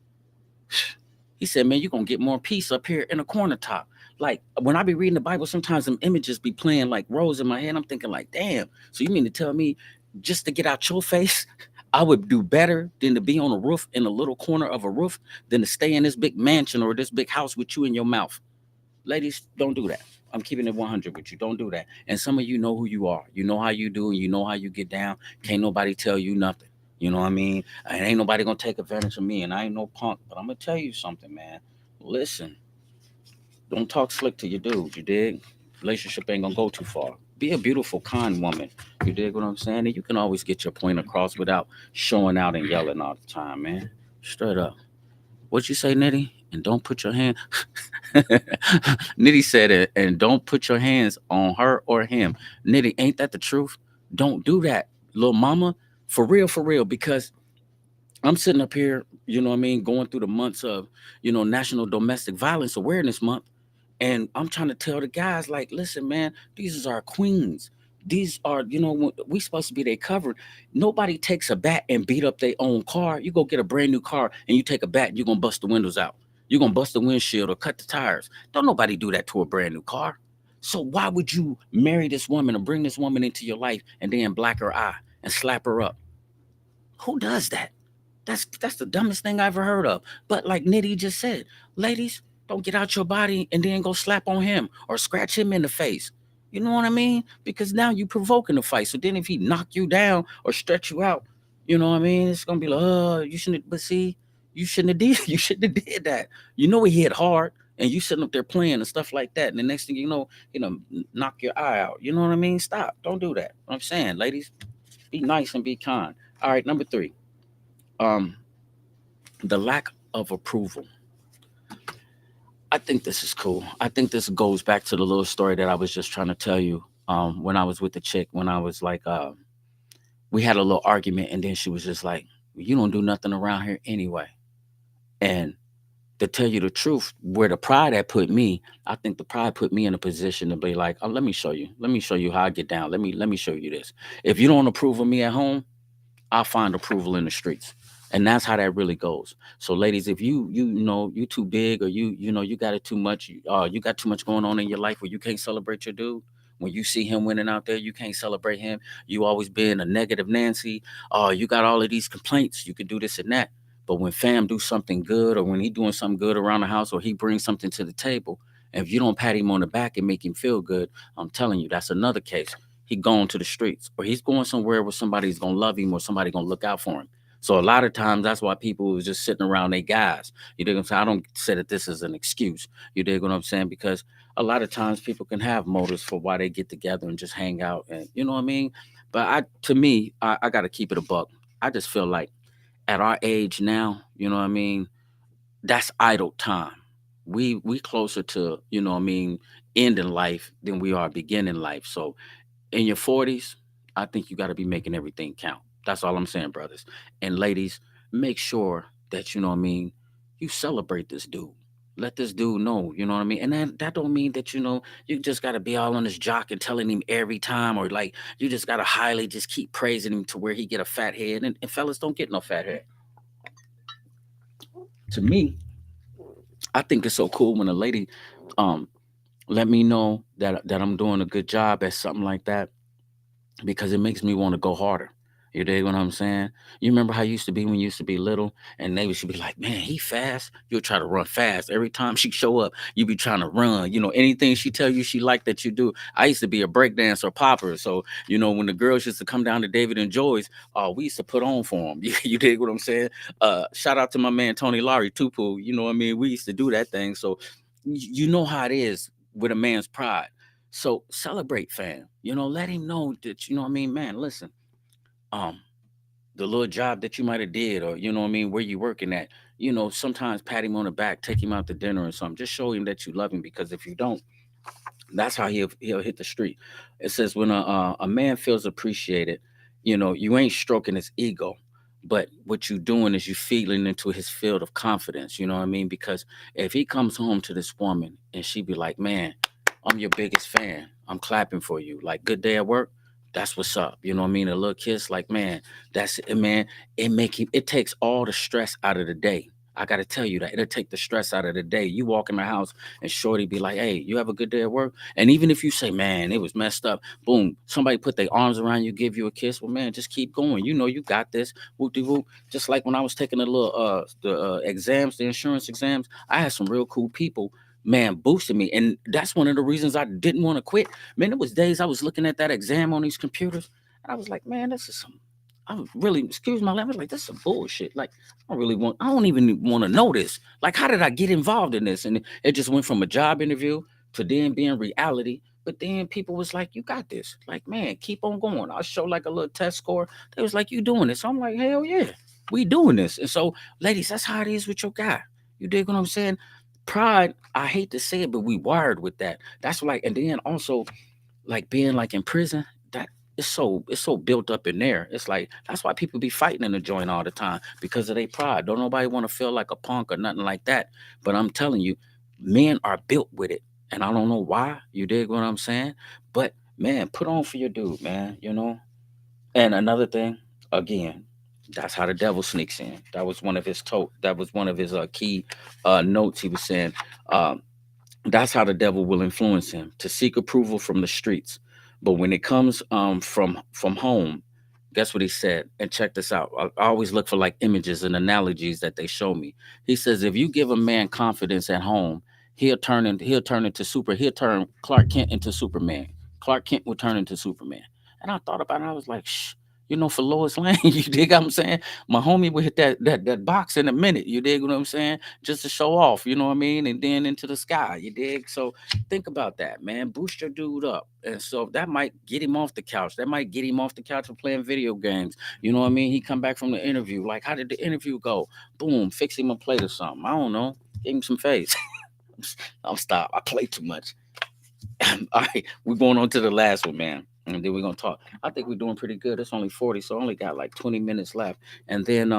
He said, man, you're going to get more peace up here in a corner top. Like when I be reading the Bible, sometimes them images be playing like roles in my head. I'm thinking like, damn. So you mean to tell me just to get out your face, I would do better than to be on a roof in a little corner of a roof than to stay in this big mansion or this big house with you in your mouth. Ladies, don't do that. I'm keeping it 100 with you. Don't do that. And some of you know who you are. You know how you do and you know how you get down. Can't nobody tell you nothing. You know what I mean? And ain't nobody gonna take advantage of me. And I ain't no punk. But I'm gonna tell you something, man. Listen, don't talk slick to your dude. You dig? Relationship ain't gonna go too far. Be a beautiful, kind woman. You dig what I'm saying? And you can always get your point across without showing out and yelling all the time, man. Straight up. What you say, Nitty? And don't put your hand. Nitty said it. And don't put your hands on her or him. Nitty, ain't that the truth? Don't do that, little mama. For real, for real. Because I'm sitting up here, you know what I mean, going through the months of, National Domestic Violence Awareness Month. And I'm trying to tell the guys, like, listen, man, these is our queens. These are, we supposed to be their cover. Nobody takes a bat and beat up their own car. You go get a brand new car and you take a bat and you're going to bust the windows out. You're going to bust the windshield or cut the tires. Don't nobody do that to a brand new car. So why would you marry this woman or bring this woman into your life and then black her eye and slap her up? Who does that? That's the dumbest thing I ever heard of. But like Nitty just said, ladies, don't get out your body and then go slap on him or scratch him in the face. You know what I mean? Because now you provoking the fight. So then if he knock you down or stretch you out, you know what I mean? It's gonna be like, you shouldn't. But see, you shouldn't have did. You shouldn't have did that. You know he hit hard, and you sitting up there playing and stuff like that. And the next thing you know, knock your eye out. You know what I mean? Stop. Don't do that. I'm saying, ladies, be nice and be kind. All right, number three. Um, the lack of approval. I think this is cool. I think this goes back to the little story that I was just trying to tell you. When I was with the chick, when I was like, we had a little argument, and then she was just like, "You don't do nothing around here anyway." And to tell you the truth, where the pride had put me, I think the pride put me in a position to be like, "Oh, let me show you. Let me show you how I get down. Let me show you this. If you don't approve of me at home, I'll find approval in the streets." And that's how that really goes. So ladies, if you know you too big, or you know you got it too much, you got too much going on in your life where you can't celebrate your dude. When you see him winning out there, you can't celebrate him. You always been a negative Nancy. You got all of these complaints. You could do this and that. But when fam do something good, or when he doing something good around the house, or he brings something to the table, and if you don't pat him on the back and make him feel good, I'm telling you, that's another case. He going to the streets, or he's going somewhere where somebody's gonna love him, or somebody gonna look out for him. So a lot of times that's why people was just sitting around their guys. You dig what I'm saying? I don't say that this is an excuse. You dig what I'm saying? Because a lot of times people can have motives for why they get together and just hang out, and you know what I mean? But to me, I gotta keep it a buck. I just feel like at our age now, you know what I mean, that's idle time. We closer to, you know what I mean, ending life than we are beginning life. So in your 40s, I think you got to be making everything count. That's all I'm saying, brothers. And ladies, make sure that, you know what I mean, you celebrate this dude. Let this dude know, you know what I mean? And that don't mean that, you just got to be all on his jock and telling him every time, or like you just got to highly just keep praising him to where he get a fat head. And fellas don't get no fat head. To me, I think it's so cool when a lady um let me know that I'm doing a good job at something like that, because it makes me want to go harder. You dig what I'm saying? You remember how you used to be when you used to be little, and they should be like, "Man, he fast." You'll try to run fast every time she show up. You be trying to run. Anything she tell you she like that you do. I used to be a breakdancer popper, so when the girls used to come down to David and Joy's, we used to put on for them. You dig what I'm saying? Shout out to my man Tony Laurie Tupu. You know what I mean? We used to do that thing. So you know how it is with a man's pride. So celebrate, fam. Let him know that, what I mean, man, listen, um, the little job that you might have did, or what I mean, where you working at, sometimes pat him on the back, take him out to dinner or something. Just show him that you love him, because if you don't, that's how he'll hit the street. It says when a man feels appreciated, you ain't stroking his ego, but what you doing is you feeding into his field of confidence. You know what I mean? Because if he comes home to this woman and she be like, "Man, I'm your biggest fan. I'm clapping for you. Like, good day at work." That's what's up. You know what I mean? A little kiss, like, man, that's it, man. It takes all the stress out of the day. I gotta tell you that it'll take the stress out of the day. You walk in the house and Shorty be like, "Hey, you have a good day at work?" And even if you say, "Man, it was messed up," boom, somebody put their arms around you, give you a kiss. Well, man, just keep going. You know you got this. Whoop de whoop. Just like when I was taking the exams, the insurance exams, I had some real cool people, man, boosted me. And that's one of the reasons I didn't want to quit. Man, it was days I was looking at that exam on these computers, and I was like, "Man, this is some." I was really, excuse my language, like, this is some bullshit. Like, I don't even want to know this. Like, how did I get involved in this? And it just went from a job interview to then being reality. But then people was like, "You got this." Like, man, keep on going. I'll show like a little test score. They was like, "You doing this?" So I'm like, "Hell yeah, we doing this." And so, ladies, that's how it is with your guy. You dig what I'm saying? Pride, I hate to say it, but we wired with that. That's like, and then also like being like in prison, that it's so built up in there. It's like that's why people be fighting in the joint all the time, because of their pride. Don't nobody want to feel like a punk or nothing like that. But I'm telling you, men are built with it. And I don't know why. You dig what I'm saying? But man, put on for your dude, man. And another thing, again, that's how the devil sneaks in. That was one of his key notes. He was saying, um, that's how the devil will influence him to seek approval from the streets. But when it comes from home, guess what he said? And check this out. I always look for like images and analogies that they show me. He says if you give a man confidence at home, he'll turn Clark Kent into Superman. Clark Kent would turn into Superman. And I thought about it. I was like, shh. For Lois Lane, you dig what I'm saying? My homie would hit that box in a minute. You dig what I'm saying? Just to show off, you know what I mean? And then into the sky, you dig? So think about that, man. Boost your dude up. And so that might get him off the couch. That might get him off the couch for playing video games. You know what I mean? He come back from the interview. Like, how did the interview go? Boom, fix him a plate or something. I don't know. Give him some face. I'll stop. I play too much. All right, we're going on to the last one, man. And then we're gonna talk. I think we're doing pretty good. It's only 40, so I only got like 20 minutes left. And then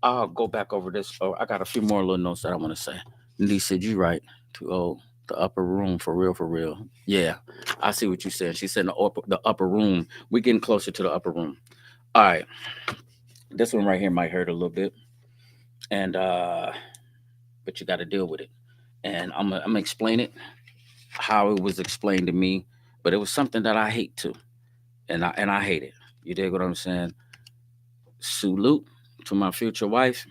I'll go back over this. Oh, I got a few more little notes that I want to say. Lee said, "You right to the upper room for real, for real." Yeah, I see what you said. She said the upper room. We're getting closer to the upper room. All right, this one right here might hurt a little bit, and but you got to deal with it. And I'm gonna explain it how it was explained to me, but it was something that I hate too, and I hate it. You dig what I'm saying? Salute to my future wife,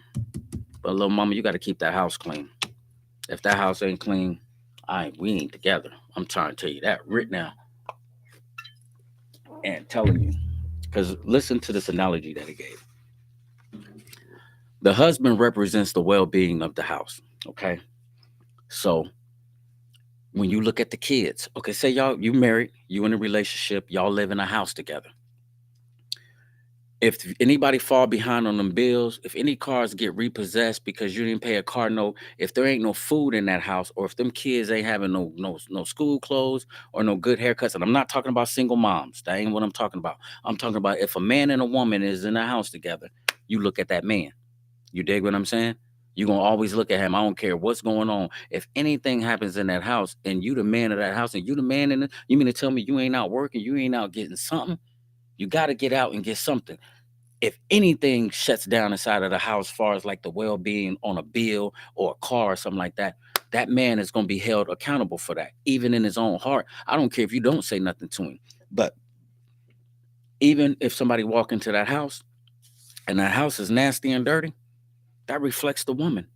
but little mama, you got to keep that house clean. If that house ain't clean, we ain't together. I'm trying to tell you that right now, and telling you, because listen to this analogy that he gave. The husband represents the well-being of the house. Okay, so when you look at the kids, okay, say you married, you in a relationship, y'all live in a house together. If anybody fall behind on them bills, if any cars get repossessed because you didn't pay a car note, if there ain't no food in that house, or if them kids ain't having no school clothes or no good haircuts, and I'm not talking about single moms. That ain't what I'm talking about. I'm talking about if a man and a woman is in a house together, you look at that man. You dig what I'm saying? You're gonna always look at him. I don't care what's going on. If anything happens in that house and you the man of that house and you the man in it, you mean to tell me you ain't out working, you ain't out getting something? You gotta get out and get something. If anything shuts down inside of the house, as far as like the well-being on a bill or a car or something like that, that man is going to be held accountable for that, even in his own heart. I don't care if you don't say nothing to him, but even if somebody walk into that house and that house is nasty and dirty, that reflects the woman.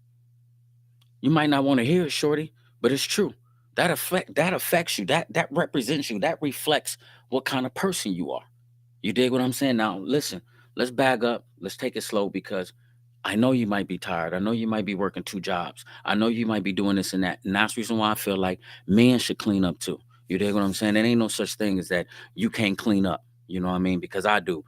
You might not want to hear it, shorty, but it's true. That affects you. That represents you. That reflects what kind of person you are. You dig what I'm saying? Now, listen, let's bag up. Let's take it slow because I know you might be tired. I know you might be working two jobs. I know you might be doing this and that. And that's the reason why I feel like men should clean up too. You dig what I'm saying? There ain't no such thing as that you can't clean up. You know what I mean? Because I do.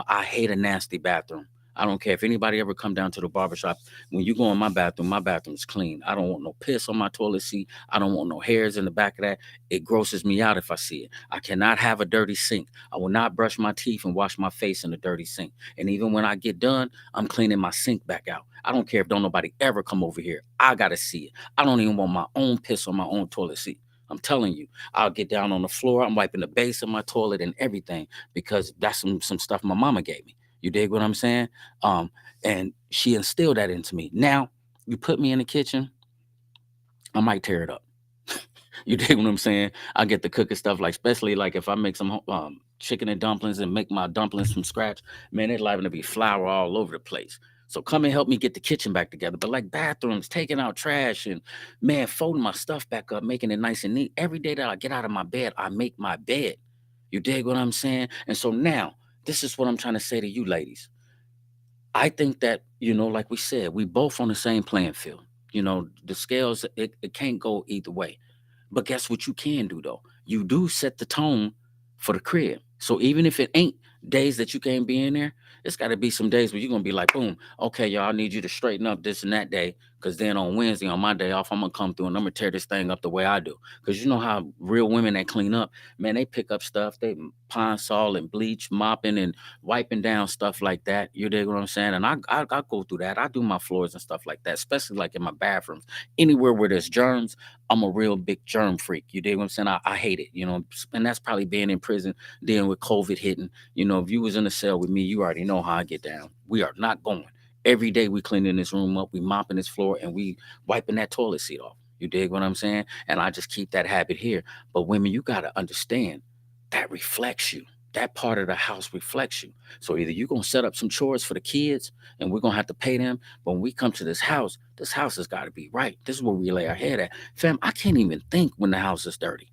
I hate a nasty bathroom. I don't care if anybody ever come down to the barbershop. When you go in my bathroom is clean. I don't want no piss on my toilet seat. I don't want no hairs in the back of that. It grosses me out if I see it. I cannot have a dirty sink. I will not brush my teeth and wash my face in a dirty sink. And even when I get done, I'm cleaning my sink back out. I don't care if don't nobody ever come over here. I gotta see it. I don't even want my own piss on my own toilet seat. I'm telling you, I'll get down on the floor. I'm wiping the base of my toilet and everything because that's some stuff my mama gave me. You dig what I'm saying? Um, and she instilled that into me. Now, you put me in the kitchen, I might tear it up. You dig what I'm saying? I get the cooking stuff, like especially like if I make some chicken and dumplings and make my dumplings from scratch, man, it's liable to be flour all over the place. So come and help me get the kitchen back together. But like bathrooms, taking out trash and man, folding my stuff back up, making it nice and neat. Every day that I get out of my bed, I make my bed. You dig what I'm saying? And so now, this is what I'm trying to say to you ladies. I think that, like we said, we both on the same playing field. The scales, it can't go either way. But guess what you can do though? You do set the tone for the crib. So even if it ain't days that you can't be in there, it's got to be some days where you're gonna be like, boom, okay, y'all, I need you to straighten up this and that day. Cause then on Wednesday, on my day off, I'm gonna come through and I'm gonna tear this thing up the way I do. Cause you know how real women that clean up, man, they pick up stuff, they pine sol and bleach, mopping and wiping down stuff like that. You dig what I'm saying? And I go through that. I do my floors and stuff like that, especially like in my bathrooms. Anywhere where there's germs, I'm a real big germ freak. You dig what I'm saying? I hate it, and that's probably being in prison, dealing with COVID hitting. If you was in a cell with me, you already know how I get down. We are not going. Every day we cleaning this room up, we mopping this floor, and we wiping that toilet seat off. You dig what I'm saying? And I just keep that habit here. But women, you gotta understand that reflects you. That part of the house reflects you. So either you're gonna set up some chores for the kids and we're gonna have to pay them. But when we come to this house has got to be right. This is where we lay our head at. Fam, I can't even think when the house is dirty.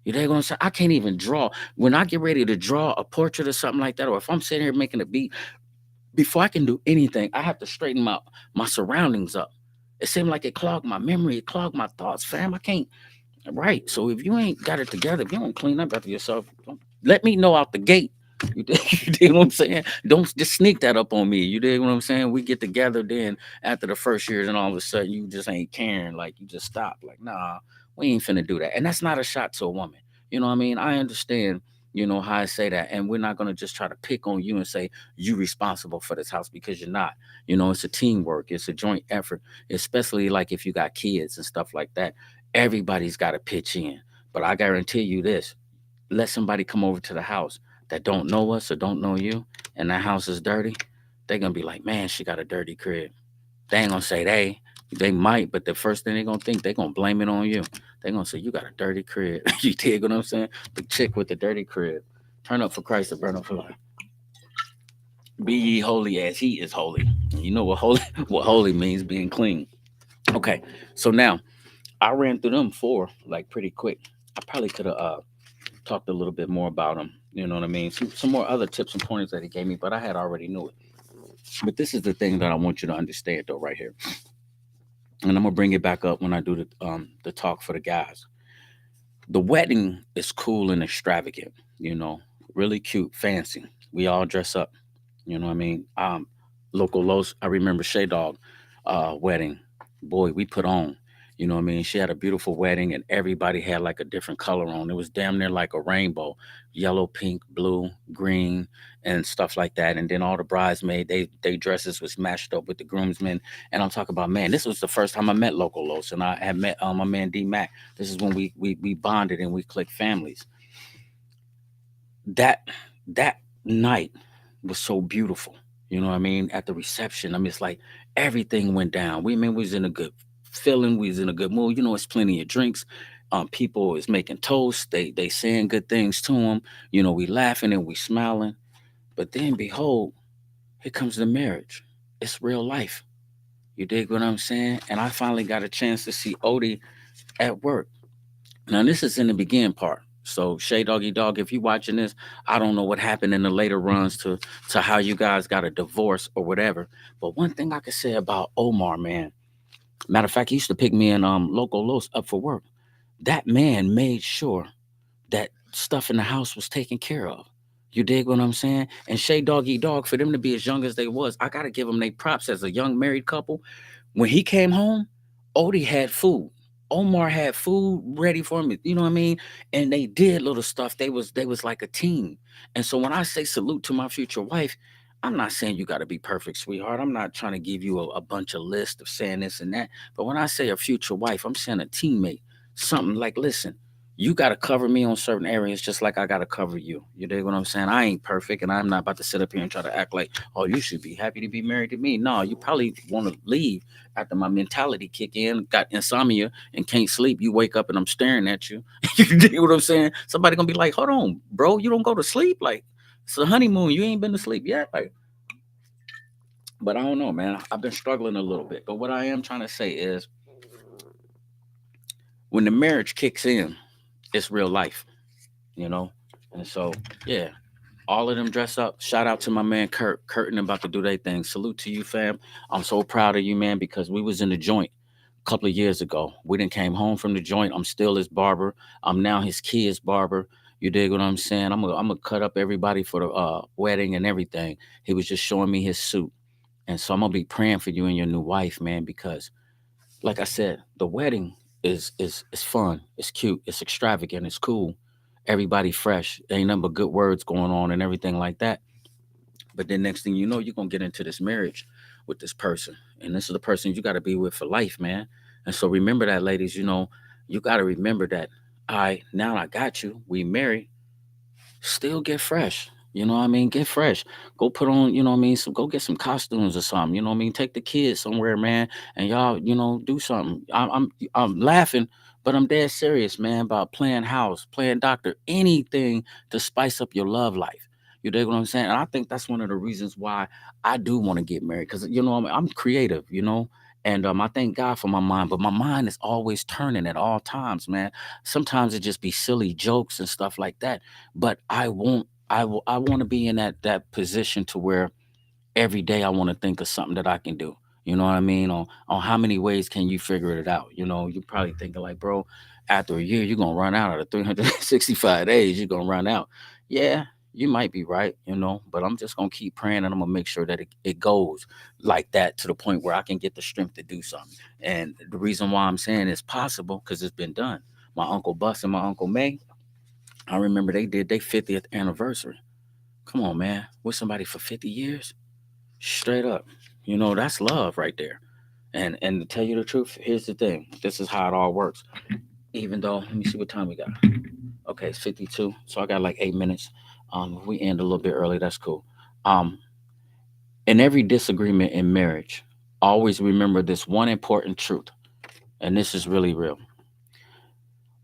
You dig what I'm saying? I can't even draw. When I get ready to draw a portrait or something like that, or if I'm sitting here making a beat, before I can do anything, I have to straighten my surroundings up. It seemed like it clogged my memory, it clogged my thoughts, fam. I can't. Right. So if you ain't got it together, if you don't clean up after yourself, don't, let me know out the gate. You dig what I'm saying? Don't just sneak that up on me. You dig what I'm saying? We get together then after the first years, and all of a sudden you just ain't caring. Like you just stop. Like, nah, we ain't finna do that. And that's not a shot to a woman. You know what I mean? I understand, how I say that. And we're not gonna just try to pick on you and say you responsible for this house because you're not. It's a teamwork, it's a joint effort, especially like if you got kids and stuff like that. Everybody's got to pitch in. But I guarantee you this: let somebody come over to the house that don't know us or don't know you, and that house is dirty. They're gonna be like, "Man, she got a dirty crib." They ain't gonna say they. They might, but the first thing they're gonna think, they're gonna blame it on you. They're gonna say, "You got a dirty crib." You dig what I'm saying? The chick with the dirty crib. Turn up for Christ and burn up for life. Be ye holy as he is holy. You know what holy what holy means, being clean. Okay, so now I ran through them four like pretty quick. I probably could have talked a little bit more about them. You know what I mean? Some more other tips and pointers that he gave me, but I had already knew it. But this is the thing that I want you to understand, though, right here. And I'm gonna bring it back up when I do the talk for the guys. The wedding is cool and extravagant. You know, really cute, fancy. We all dress up. You know what I mean? Local Los, I remember Shay Dog wedding. Boy, we put on. You know what I mean? She had a beautiful wedding and everybody had like a different color on. It was damn near like a rainbow. Yellow, pink, blue, green, and stuff like that. And then all the bridesmaids, they dresses was matched up with the groomsmen. And I'm talking about, man, this was the first time I met Local Los, and I had met my man D Mac. This is when we bonded and we clicked families. That that night was so beautiful. You know what I mean? At the reception, I mean, it's like everything went down. We was in a good feeling. We was in a good mood. It's plenty of drinks. People is making toast. They saying good things to them. We laughing and we smiling. But then, behold, here comes the marriage. It's real life. You dig what I'm saying? And I finally got a chance to see Odie at work. Now this is in the begin part. So Shay Doggy Dog, if you watching this, I don't know what happened in the later runs to how you guys got a divorce or whatever. But one thing I could say about Omar, man. Matter of fact, he used to pick me and Local Los up for work. That man made sure that stuff in the house was taken care of. You dig what I'm saying? And Shay Doggy Dog, for them to be as young as they was, I gotta give them their props as a young married couple. When he came home, Odie had food. Omar had food ready for him. You know what I mean? And they did little stuff. They was like a team. And so when I say salute to my future wife, I'm not saying you got to be perfect, sweetheart. I'm not trying to give you a bunch of lists of saying this and that. But when I say a future wife, I'm saying a teammate. Something like, listen, you got to cover me on certain areas just like I got to cover you. You dig what I'm saying? I ain't perfect, and I'm not about to sit up here and try to act like, oh, you should be happy to be married to me. No, you probably want to leave after my mentality kick in, got insomnia and can't sleep. You wake up and I'm staring at you. You dig what I'm saying? Somebody gonna be like, hold on, bro, you don't go to sleep? Like, it's a honeymoon. You ain't been to sleep yet. Like, but I don't know, man. I've been struggling a little bit. But what I am trying to say is when the marriage kicks in, it's real life, you know? And so, yeah, all of them dress up. Shout out to my man Kurt. Curtin about to do their thing. Salute to you, fam. I'm so proud of you, man, because we was in the joint a couple of years ago. We didn't came home from the joint. I'm still his barber. I'm now his kid's barber. You dig what I'm saying? I'm gonna cut up everybody for the wedding and everything. He was just showing me his suit. And so I'm gonna be praying for you and your new wife, man, because like I said, the wedding is fun, it's cute, it's extravagant, it's cool. Everybody fresh. Ain't nothing but good words going on and everything like that. But then next thing you know, you're gonna get into this marriage with this person. And this is the person you gotta be with for life, man. And so remember that, ladies, you gotta remember that I now I got you, we married, still get fresh. You know what I mean? Get fresh. Go put on, you know what I mean? So go get some costumes or something. You know what I mean? Take the kids somewhere, man, and y'all, do something. I'm laughing, but I'm dead serious, man, about playing house, playing doctor, anything to spice up your love life. You dig what I'm saying? And I think that's one of the reasons why I do want to get married because I'm creative, And I thank God for my mind, but my mind is always turning at all times, man. Sometimes it just be silly jokes and stuff like that. But I won't. I want to be in that position to where every day I want to think of something that I can do. You know what I mean? On how many ways can you figure it out? You're probably thinking like, bro, after a year, you're gonna run out of 365 days, you're gonna run out. Yeah, you might be right, but I'm just gonna keep praying and I'm gonna make sure that it goes like that to the point where I can get the strength to do something. And the reason why I'm saying it's possible because it's been done. My Uncle Bus and my Uncle May, I remember they did their 50th anniversary. Come on, man. With somebody for 50 years? Straight up. That's love right there. And to tell you the truth, here's the thing. This is how it all works. Even though, let me see what time we got. Okay, it's 52. So I got like 8 minutes. If we end a little bit early, that's cool. Um, in every disagreement in marriage, always remember this one important truth. And this is really real.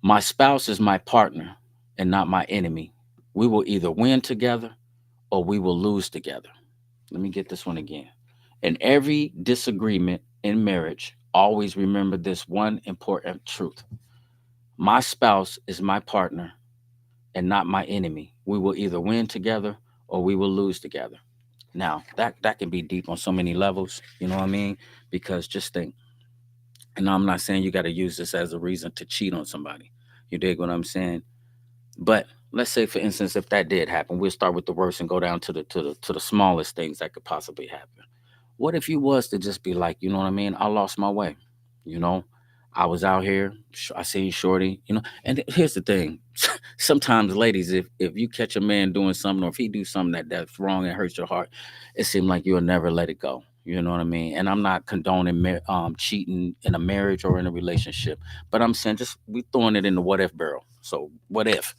My spouse is my partner and not my enemy. We will either win together or we will lose together. Let me get this one again. In every disagreement in marriage, always remember this one important truth. My spouse is my partner and not my enemy. We will either win together or we will lose together. Now, that can be deep on so many levels, you know what I mean? Because just think, and I'm not saying you got to use this as a reason to cheat on somebody. You dig what I'm saying? But let's say, for instance, if that did happen, we'll start with the worst and go down to the smallest things that could possibly happen. What if you was to just be like, you know what I mean? I lost my way. You know, I was out here. I seen Shorty. And here's the thing: sometimes, ladies, if you catch a man doing something, or if he do something that's wrong and hurts your heart, it seems like you'll never let it go. You know what I mean? And I'm not condoning cheating in a marriage or in a relationship, but I'm saying just we throwing it in the what if barrel. So what if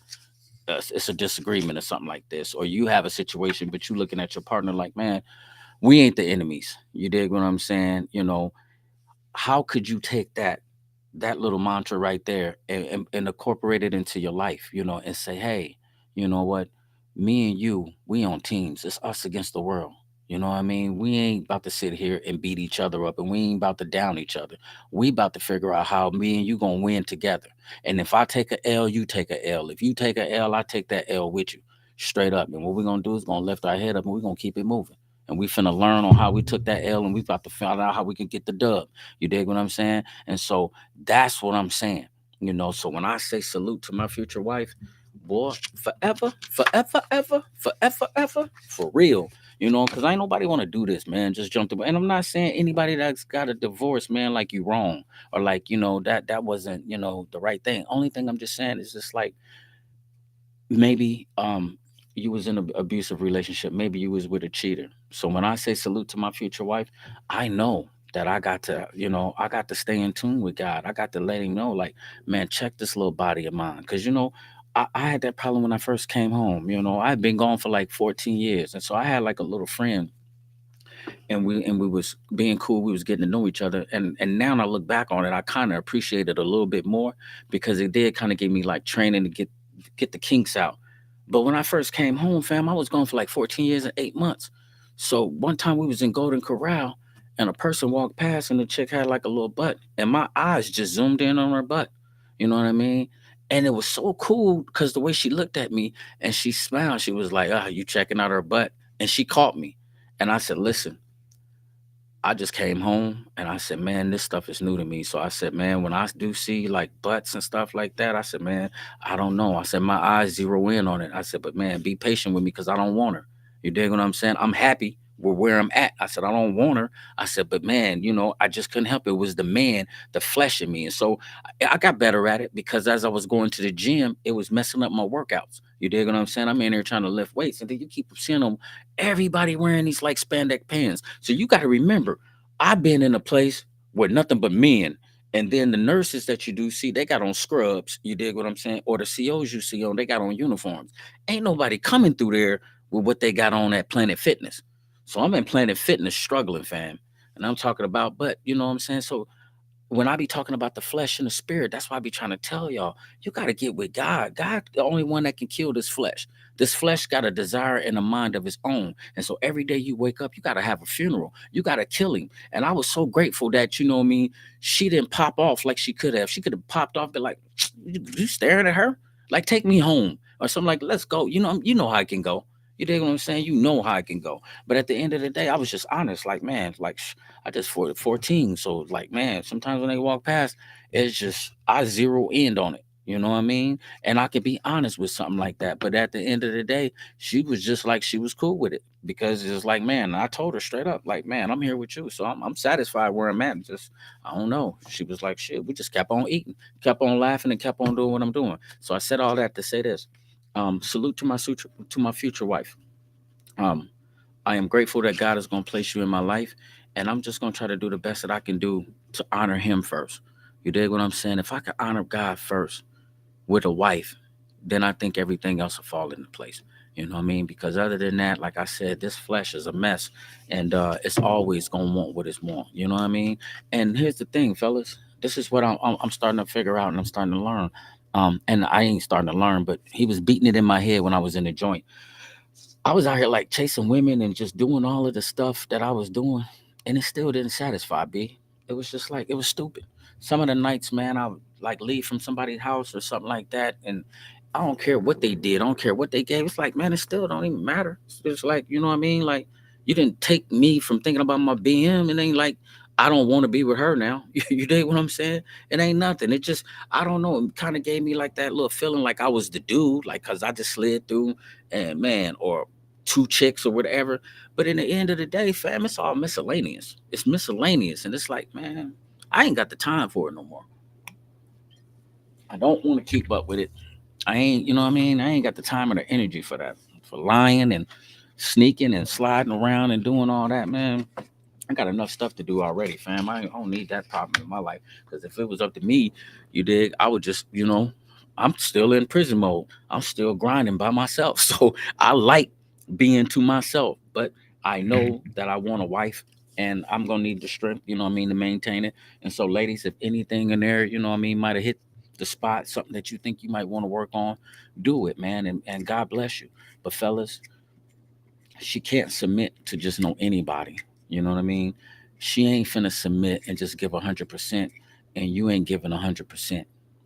it's a disagreement or something like this, or you have a situation, but you looking at your partner like, man, we ain't the enemies. You dig what I'm saying? How could you take that little mantra right there and incorporate it into your life, and say, hey, you know what? Me and you, we on teams. It's us against the world. You know what I mean? We ain't about to sit here and beat each other up and we ain't about to down each other. We about to figure out how me and you gonna win together. And if I take a L, you take a L. If you take a L, I take that L with you. Straight up. And what we're gonna do is gonna lift our head up and we're gonna keep it moving. And we finna learn on how we took that L and we about to find out how we can get the dub. You dig what I'm saying? And so that's what I'm saying. So when I say salute to my future wife, boy, forever, forever, ever, forever, ever, for real. Because ain't nobody want to do this, man. Just jump to, and I'm not saying anybody that's got a divorce, man, like you wrong or like that wasn't the right thing. Only thing I'm just saying is just like maybe you was in an abusive relationship, maybe you was with a cheater. So when I say salute to my future wife, I know that I got to stay in tune with God. I got to let him know, like, man, check this little body of mine, because I had that problem when I first came home. I'd been gone for like 14 years, and so I had like a little friend, and we was being cool, we was getting to know each other, and now I look back on it, I kind of appreciate it a little bit more, because it did kind of give me like training to get the kinks out. But when I first came home, fam, I was gone for like 14 years and 8 months. So one time we was in Golden Corral, and a person walked past, and the chick had like a little butt, and my eyes just zoomed in on her butt. You know what I mean? And it was so cool because the way she looked at me and she smiled, she was like, "Ah, you checking out her butt?" And she caught me, and I said, "Listen, I just came home and I said, man, this stuff is new to me." So I said, man, when I do see like butts and stuff like that, I said, man, I don't know. I said, my eyes zero in on it. I said, but man, be patient with me because I don't want her. You dig what I'm saying? I'm happy with where I'm at. I said, I don't want her. I said, but man, I just couldn't help it. It was the man, the flesh in me. And so I got better at it because as I was going to the gym, it was messing up my workouts. You dig what I'm saying? I'm in there trying to lift weights. And then you keep seeing them, everybody wearing these like spandex pants. So you got to remember, I've been in a place where nothing but men. And then the nurses that you do see, they got on scrubs. You dig what I'm saying? Or the COs you see on, they got on uniforms. Ain't nobody coming through there with what they got on at Planet Fitness. So I'm in Planet Fitness struggling, fam. And I'm talking about, but you know what I'm saying? So when I be talking about the flesh and the spirit, that's why I be trying to tell y'all, you got to get with God. God, the only one that can kill this flesh. This flesh got a desire and a mind of its own. And so every day you wake up, you got to have a funeral. You got to kill him. And I was so grateful that, you know what I mean, she didn't pop off like she could have. She could have popped off, but like, you staring at her? Like, take me home or something like, let's go. You know how I can go. You dig what I'm saying? You know how I can go. But at the end of the day, I was just honest. Like, man, like, I just 14. So, like, man, sometimes when they walk past, it's just, I zero in on it. You know what I mean? And I could be honest with something like that. But at the end of the day, she was just like, she was cool with it because it's like, man, I told her straight up, like, man, I'm here with you. So I'm satisfied where I'm at. Just, I don't know. She was like, shit, we just kept on eating, kept on laughing, and kept on doing what I'm doing. So I said all that to say this. Salute to my future wife. Um, I am grateful that God is going to place you in my life, and I'm just going to try to do the best that I can do to honor Him first. You dig what I'm saying? If I can honor God first with a wife, then I think everything else will fall into place. You know what I mean? Because other than that, like I said, this flesh is a mess, and it's always going to want what it's want. You know what I mean? And here's the thing, fellas. This is what I'm starting to figure out, and I'm starting to learn. And I ain't starting to learn, but he was beating it in my head when I was in the joint. I was out here like chasing women and just doing all of the stuff that I was doing, and it still didn't satisfy B. It was just like it was stupid. Some of the nights, man, I would like leave from somebody's house or something like that, and I don't care what they did, I don't care what they gave. It's like, man, it still don't even matter. It's just like, you know what I mean? Like, you didn't take me from thinking about my BM, and ain't like I don't want to be with her now. You dig what I'm saying? It ain't nothing. It just, I don't know. It kind of gave me like that little feeling like I was the dude, like cause I just slid through, and man, or two chicks or whatever. But in the end of the day, fam, it's all miscellaneous. It's miscellaneous. And it's like, man, I ain't got the time for it no more. I don't want to keep up with it. I ain't, you know what I mean? I ain't got the time or the energy for that. For lying and sneaking and sliding around and doing all that, man. I got enough stuff to do already, fam. I don't need that problem in my life. Because if it was up to me, you dig, I would just, I'm still in prison mode. I'm still grinding by myself. So I like being to myself. But I know that I want a wife and I'm gonna need the strength, you know what I mean, to maintain it. And so, ladies, if anything in there, you know what I mean, might have hit the spot, something that you think you might want to work on, do it, man. And God bless you. But fellas, she can't submit to just know anybody. You know what I mean? She ain't finna submit and just give 100%, and you ain't giving 100%.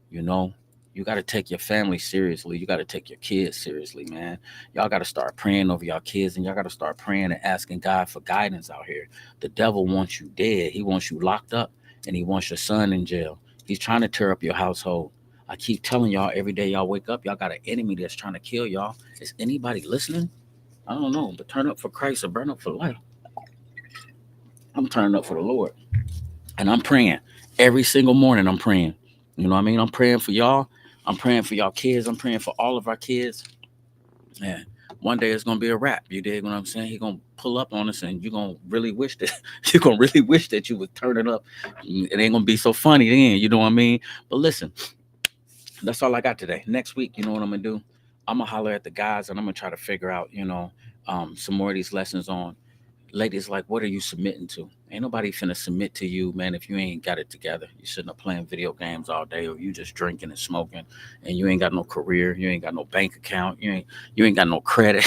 You know, you got to take your family seriously. You got to take your kids seriously, man. Y'all got to start praying over y'all kids, and y'all got to start praying and asking God for guidance out here. The devil wants you dead. He wants you locked up, and he wants your son in jail. He's trying to tear up your household. I keep telling y'all every day y'all wake up, y'all got an enemy that's trying to kill y'all. Is anybody listening? I don't know, but turn up for Christ or burn up for life. I'm turning up for the Lord. And I'm praying. Every single morning I'm praying. You know what I mean? I'm praying for y'all. I'm praying for y'all kids. I'm praying for all of our kids. And one day it's gonna be a wrap. You dig what I'm saying? He gonna pull up on us and you're gonna really wish that you're gonna really wish that you was turning up. It ain't gonna be so funny then, you know what I mean? But listen, that's all I got today. Next week, you know what I'm gonna do? I'm gonna holler at the guys and I'm gonna try to figure out, some more of these lessons on ladies, like, what are you submitting to? Ain't nobody finna submit to you, man, if you ain't got it together. You sitting up playing video games all day, or you just drinking and smoking, and you ain't got no career, you ain't got no bank account, you ain't got no credit.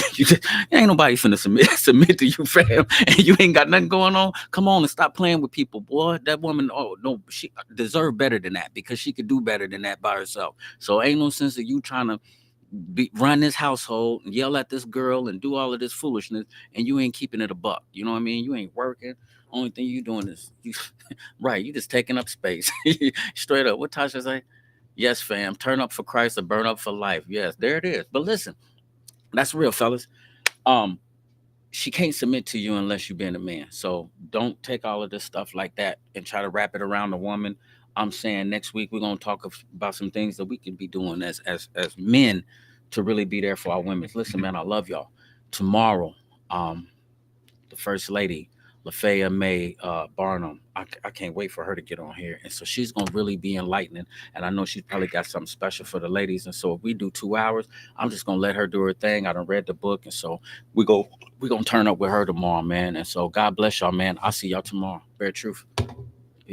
Ain't nobody finna submit to you, fam, and you ain't got nothing going on. Come on and stop playing with people, boy. That woman, oh no, she deserve better than that because she could do better than that by herself. So ain't no sense of you trying to run this household and yell at this girl and do all of this foolishness, and you ain't keeping it a buck. You know what I mean? You ain't working. Only thing you doing is right. You just taking up space. Straight up. What Tasha say? Yes, fam. Turn up for Christ or burn up for life. Yes, there it is. But listen, that's real, fellas. Um, she can't submit to you unless you been a man. So don't take all of this stuff like that and try to wrap it around the woman. I'm saying next week we're gonna talk about some things that we can be doing as men to really be there for our women. Listen, man, I love y'all. Tomorrow, um, the first lady, Lafayette May Barnum. I can't wait for her to get on here, and so she's gonna really be enlightening. And I know she's probably got something special for the ladies. And so if we do 2 hours, I'm just gonna let her do her thing. I done read the book, and so we go we gonna turn up with her tomorrow, man. And so God bless y'all, man. I'll see y'all tomorrow. Bear truth.